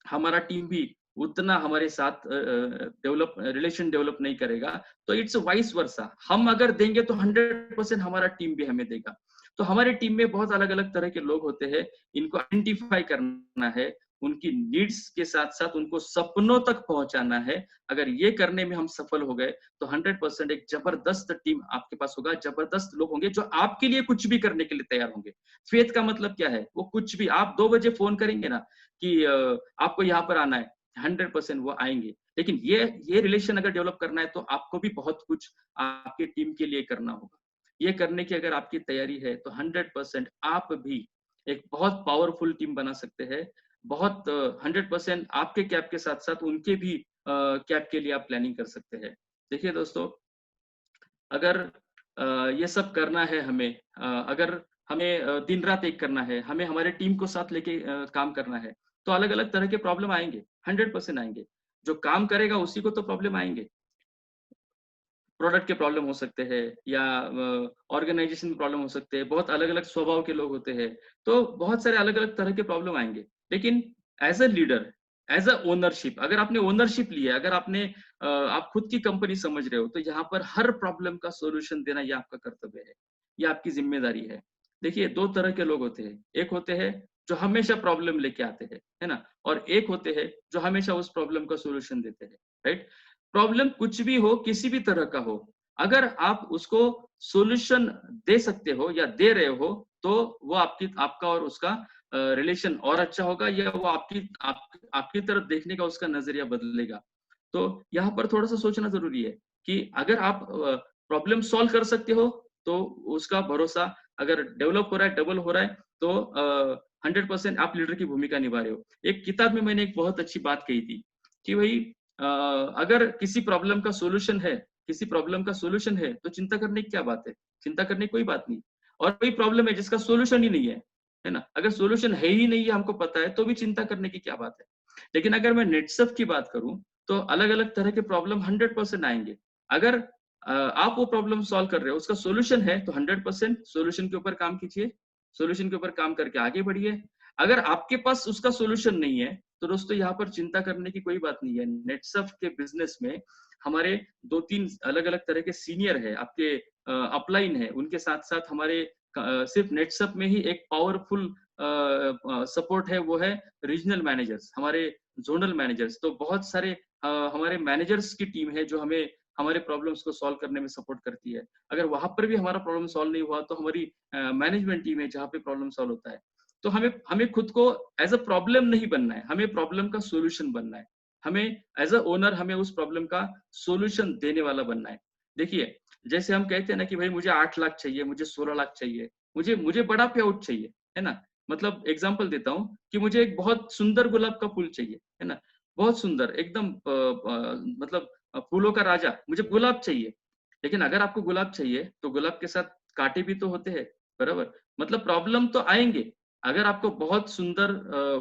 हमारा टीम भी उतना हमारे साथ रिलेशन डेवलप नहीं करेगा। तो इट्स वाइस वर्सा, हम अगर देंगे तो 100% हमारा टीम भी हमें देगा। तो हमारे टीम में बहुत अलग अलग तरह के लोग होते हैं, इनको आइडेंटिफाई करना है, उनकी नीड्स के साथ साथ उनको सपनों तक पहुंचाना है। अगर ये करने में हम सफल हो गए, तो 100% एक जबरदस्त टीम आपके पास होगा, जबरदस्त लोग होंगे जो आपके लिए कुछ भी करने के लिए तैयार होंगे। फेथ का मतलब क्या है? वो कुछ भी, आप 2 बजे फोन करेंगे ना कि आपको यहाँ पर आना है, 100% वो आएंगे। लेकिन ये रिलेशन अगर डेवलप करना है, तो आपको भी बहुत कुछ आपके टीम के लिए करना होगा। ये करने की अगर आपकी तैयारी है, तो 100% आप भी एक बहुत पावरफुल टीम बना सकते हैं। बहुत 100% आपके कैप के साथ साथ उनके भी कैप के लिए आप प्लानिंग कर सकते हैं। देखिए दोस्तों, अगर ये सब करना है हमें, अगर हमें दिन रात एक करना है, हमें हमारे टीम को साथ लेके काम करना है, तो अलग अलग तरह के प्रॉब्लम आएंगे, 100% आएंगे। जो काम करेगा उसी को तो प्रॉब्लम आएंगे। प्रोडक्ट के प्रॉब्लम हो सकते हैं या ऑर्गेनाइजेशन में प्रॉब्लम हो सकते हैं, बहुत अलग अलग स्वभाव के लोग होते हैं, तो बहुत सारे अलग अलग तरह के प्रॉब्लम आएंगे। लेकिन as a leader, as a ownership, अगर आपने ओनरशिप लिया, अगर आप खुद की कंपनी समझ रहे हो, तो यहाँ पर हर प्रॉब्लम का सोल्यूशन देना ये आपका कर्तव्य है, ये आपकी जिम्मेदारी है। देखिए, दो तरह के लोग होते हैं, एक होते हैं जो हमेशा प्रॉब्लम लेके आते हैं, है ना, और एक होते हैं जो हमेशा उस प्रॉब्लम का सोल्यूशन देते हैं, राइट। प्रॉब्लम कुछ भी हो, किसी भी तरह का हो, अगर आप उसको सॉल्यूशन दे सकते हो या दे रहे हो, तो वो आपका और उसका रिलेशन और अच्छा होगा, या वो आपकी तरफ देखने का उसका नजरिया बदलेगा। तो यहाँ पर थोड़ा सा सोचना जरूरी है कि अगर आप प्रॉब्लम सॉल्व कर सकते हो, तो उसका भरोसा अगर डेवलप हो रहा है, डबल हो रहा है, तो 100% आप लीडर की भूमिका निभा रहे हो। एक किताब में मैंने एक बहुत अच्छी बात कही थी कि भाई, अगर किसी प्रॉब्लम का सॉल्यूशन है, किसी प्रॉब्लम का सॉल्यूशन है, तो चिंता करने की क्या बात है? चिंता करने की कोई बात नहीं। और कोई प्रॉब्लम है जिसका सॉल्यूशन ही नहीं है ना, अगर सॉल्यूशन है ही नहीं है, हमको पता है, तो भी चिंता करने की क्या बात है? लेकिन अगर मैं नेटसफ की बात करूं, तो अलग अलग तरह के प्रॉब्लम 100% आएंगे। अगर आप वो प्रॉब्लम सॉल्व कर रहे हो, उसका सॉल्यूशन है, तो 100% सॉल्यूशन के ऊपर काम कीजिए, सॉल्यूशन के ऊपर काम करके आगे बढ़िए। अगर आपके पास उसका सॉल्यूशन नहीं है तो दोस्तों यहाँ पर चिंता करने की कोई बात नहीं है। नेटसर्फ के बिजनेस में हमारे 2-3 अलग-अलग तरह के सीनियर है, आपके अपलाइन है, उनके साथ-साथ हमारे सिर्फ नेटसर्फ में ही एक पावरफुल सपोर्ट है, वो है रीजनल मैनेजर्स, हमारे जोनल मैनेजर्स। तो बहुत सारे हमारे मैनेजर्स की टीम है जो हमें हमारे प्रॉब्लम्स को सॉल्व करने में सपोर्ट करती है। अगर वहां पर भी हमारा प्रॉब्लम सॉल्व नहीं हुआ तो हमारी मैनेजमेंट टीम है जहाँ पे प्रॉब्लम सॉल्व होता है। तो हमें हमें खुद को एज अ प्रॉब्लम नहीं बनना है, हमें प्रॉब्लम का सोल्यूशन बनना है। हमें एज अ ओनर हमें उस प्रॉब्लम का सोल्यूशन देने वाला बनना है। देखिए, जैसे हम कहते हैं ना कि भाई मुझे 8 लाख चाहिए, मुझे 16 लाख चाहिए, मुझे मुझे बड़ा पे आउट चाहिए, है ना? मतलब एग्जांपल देता हूँ कि मुझे एक बहुत सुंदर गुलाब का फूल चाहिए, है ना? बहुत सुंदर एकदम मतलब फूलों का राजा, मुझे गुलाब चाहिए। लेकिन अगर आपको गुलाब चाहिए तो गुलाब के साथ कांटे भी तो होते हैं, बराबर? मतलब प्रॉब्लम तो आएंगे। अगर आपको बहुत सुंदर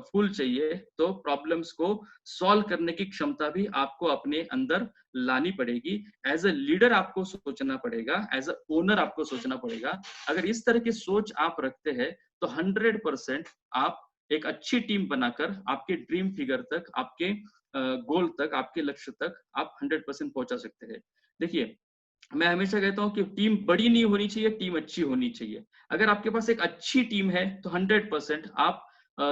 फूल चाहिए तो प्रॉब्लम्स को सॉल्व करने की क्षमता भी आपको अपने अंदर लानी पड़ेगी। एज अ लीडर आपको सोचना पड़ेगा, एज अ ओनर आपको सोचना पड़ेगा। अगर इस तरह की सोच आप रखते हैं तो 100% आप एक अच्छी टीम बनाकर आपके ड्रीम फिगर तक, आपके गोल तक, आपके लक्ष्य तक आप 100% पहुंचा सकते हैं। देखिए, मैं हमेशा कहता हूँ कि टीम बड़ी नहीं होनी चाहिए, टीम अच्छी होनी चाहिए। अगर आपके पास एक अच्छी टीम है तो 100% आप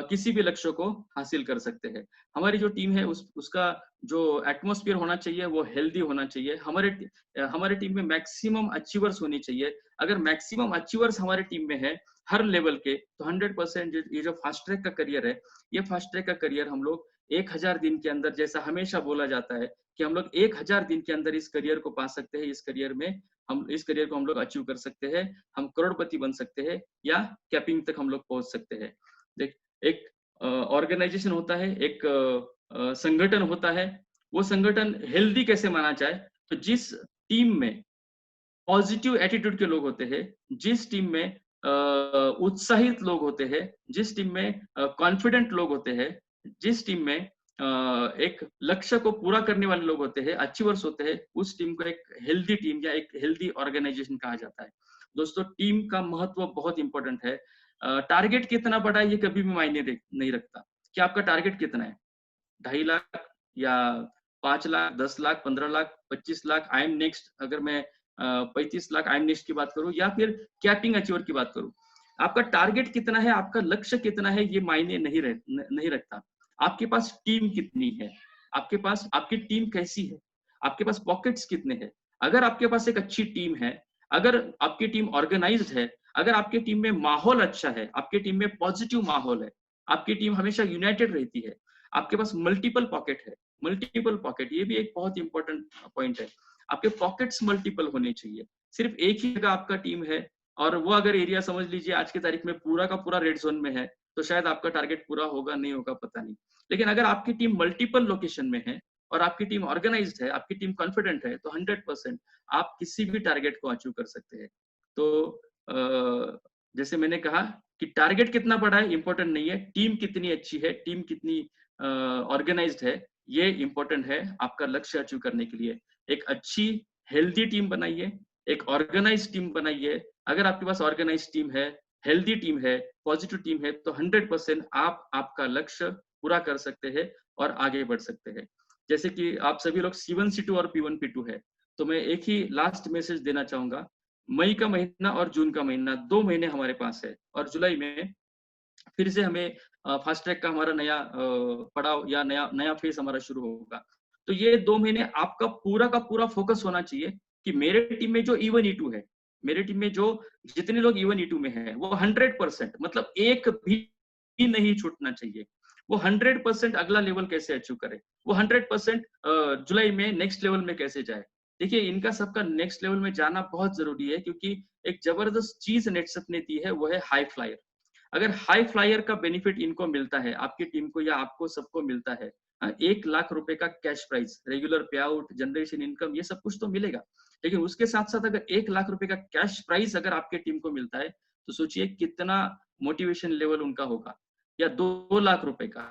किसी भी लक्ष्य को हासिल कर सकते हैं। हमारी जो टीम है उसका जो एटमॉस्फेयर होना चाहिए वो हेल्दी होना चाहिए। हमारे टीम में मैक्सिमम अचीवर्स होनी चाहिए। अगर मैक्सिमम अचीवर्स हमारे टीम में है हर लेवल के, तो 100% ये जो फास्ट ट्रैक का करियर है, ये फास्ट ट्रैक का करियर हम लोग 1000 दिन के अंदर, जैसा हमेशा बोला जाता है कि हम लोग 1000 दिन के अंदर इस करियर को पा सकते हैं। इस करियर को हम लोग अचीव कर सकते हैं। हम करोड़पति बन सकते हैं या कैपिंग तक हम लोग पहुंच सकते हैं। देख, एक ऑर्गेनाइजेशन होता है, एक संगठन होता है। वो संगठन हेल्दी कैसे माना जाए? तो जिस टीम में पॉजिटिव एटीट्यूड के लोग होते हैं, जिस टीम में उत्साहित लोग होते हैं, जिस टीम में कॉन्फिडेंट लोग होते हैं, जिस टीम में एक लक्ष्य को पूरा करने वाले लोग होते हैं, अचीवर्स होते हैं, उस टीम को एक हेल्दी टीम या एक हेल्दी ऑर्गेनाइजेशन कहा जाता है। दोस्तों, टीम का महत्व बहुत इंपॉर्टेंट है। टारगेट कितना बड़ा है ये कभी भी मायने नहीं रखता कि आपका टारगेट कितना है, 2.5 लाख या 5 lakh, 10 lakh, 15 lakh, 25 lakh, I am next, अगर मैं 35 लाख आई एम नेक्स्ट की बात करूं, या फिर कैपिंग अचीवर की बात करूं, आपका टारगेट कितना है, आपका लक्ष्य कितना है, ये मायने नहीं रखता। आपके पास टीम कितनी है, आपके पास आपकी टीम कैसी है, आपके पास पॉकेट्स कितने हैं। अगर आपके पास एक अच्छी टीम है, अगर आपकी टीम ऑर्गेनाइज्ड है, अगर आपकी टीम में माहौल अच्छा है, आपकी टीम में पॉजिटिव माहौल है, आपकी टीम हमेशा यूनाइटेड रहती है, आपके पास मल्टीपल पॉकेट है, मल्टीपल पॉकेट, ये भी एक बहुत इंपॉर्टेंट पॉइंट है। आपके पॉकेट्स मल्टीपल होने चाहिए। सिर्फ एक ही जगह आपका टीम है और वो अगर एरिया समझ लीजिए आज की तारीख में पूरा का पूरा रेड जोन में है, तो शायद आपका टारगेट पूरा होगा नहीं होगा पता नहीं। लेकिन अगर आपकी टीम मल्टीपल लोकेशन में है और आपकी टीम ऑर्गेनाइज्ड है, आपकी टीम कॉन्फिडेंट है, तो 100% आप किसी भी टारगेट को अचीव कर सकते हैं। तो जैसे मैंने कहा कि टारगेट कितना बड़ा है इंपॉर्टेंट नहीं है, टीम कितनी अच्छी है, टीम कितनी ऑर्गेनाइज्ड है, ये इंपॉर्टेंट है आपका लक्ष्य अचीव करने के लिए। एक अच्छी हेल्दी टीम बनाइए, एक ऑर्गेनाइज टीम बनाइए। अगर आपके पास ऑर्गेनाइज टीम है, हेल्दी टीम है, पॉजिटिव टीम है, तो 100% आप आपका लक्ष्य पूरा कर सकते हैं और आगे बढ़ सकते हैं। जैसे कि आप सभी लोग C1 C2 और P1 P2 है, तो मैं एक ही लास्ट मैसेज देना चाहूंगा। मई का महीना और जून का महीना 2 महीने हमारे पास है, और जुलाई में फिर से हमें फास्ट ट्रैक का हमारा नया पड़ाव या नया नया फेज हमारा शुरू होगा। तो ये 2 महीने आपका पूरा का पूरा फोकस होना चाहिए कि मेरे टीम में जो E1 E2 है, मेरे टीम में जो जितने लोग E1 E2 में है, वो 100%, मतलब एक भी नहीं छूटना चाहिए। वो 100% अगला लेवल कैसे अचीव करे, वो 100% जुलाई में नेक्स्ट लेवल में कैसे जाए। देखिए, इनका सबका नेक्स्ट लेवल में जाना बहुत जरूरी है, क्योंकि एक जबरदस्त चीज नेटसप ने दी है, वो है हाई फ्लायर। अगर हाई फ्लायर का बेनिफिट इनको मिलता है, आपकी टीम को या आपको सबको मिलता है, 1 लाख रुपए का कैश प्राइज, रेगुलर पे आउट, जनरेशन इनकम, ये सब कुछ तो मिलेगा। लेकिन उसके साथ साथ अगर 1 लाख रुपए का कैश प्राइज अगर आपके टीम को मिलता है, तो सोचिए कितना मोटिवेशन लेवल उनका होगा। या 2 लाख रुपए का,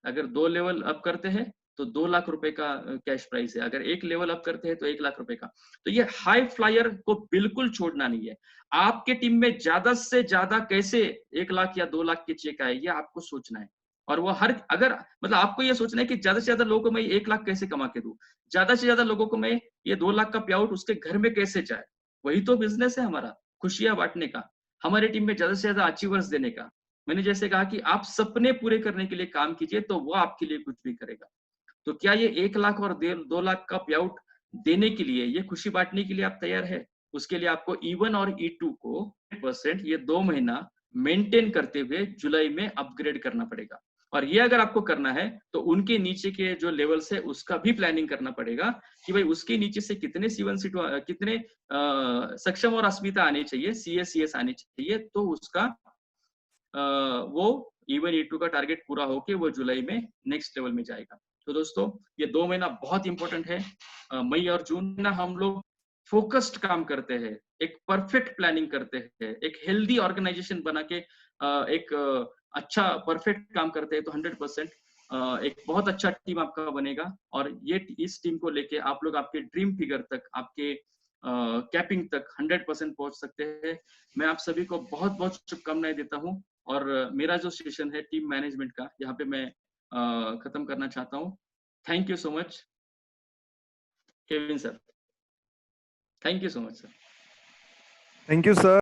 अगर 2 लेवल अप करते हैं तो 2 लाख रुपए का कैश प्राइस है। अगर एक लेवल अप करते हैं तो 1 लाख रुपए का। तो ये हाई फ्लायर को बिल्कुल छोड़ना नहीं है। आपके टीम में ज्यादा से ज्यादा कैसे 1 लाख या 2 लाख के चेक आए, ये आपको सोचना है। और वो हर अगर मतलब आपको ये सोचना है कि ज्यादा से ज्यादा लोगों को मैं 1 लाख कैसे कमा के दूं, ज्यादा से ज्यादा लोगों को मैं ये 2 लाख का पे आउट उसके घर में कैसे जाए। वही तो बिजनेस है हमारा, खुशियां बांटने का, हमारे टीम में ज्यादा से ज्यादा अचीवर्स देने का। मैंने जैसे कहा कि आप सपने पूरे करने के लिए काम कीजिए तो वो आपके लिए कुछ भी करेगा। तो क्या ये 1 लाख और 2 लाख का पे आउट देने के लिए, ये खुशी बांटने के लिए आप तैयार है? उसके लिए आपको E1 और E2 को परसेंट ये 2 महीना मेंटेन करते हुए जुलाई में अपग्रेड करना पड़ेगा। और ये अगर आपको करना है तो उनके नीचे के जो लेवल्स है उसका भी प्लानिंग करना पड़ेगा कि भाई उसके नीचे से कितने C1 C2 कितने सक्षम और अस्मिता आने चाहिए, CS आने चाहिए, तो उसका वो E1 E2 का टारगेट पूरा होके वो जुलाई में नेक्स्ट लेवल में जाएगा। तो दोस्तों ये 2 महीना बहुत इंपॉर्टेंट है। मई और जून में हम लोग फोकस्ड काम करते हैं, एक परफेक्ट प्लानिंग करते हैं, एक हेल्दी ऑर्गेनाइजेशन बना के एक अच्छा परफेक्ट काम करते हैं तो 100% एक बहुत अच्छा टीम आपका बनेगा। और ये इस टीम को लेके आप लोग आपके ड्रीम फिगर तक, आपके कैपिंग तक 100% पहुंच सकते हैं। मैं आप सभी को बहुत बहुत शुभकामनाएं देता हूं। और मेरा जो सेशन है टीम मैनेजमेंट का, यहाँ पे मैं खत्म करना चाहता हूँ। Thank you so much Kevin sir, thank you so much sir. Thank you sir.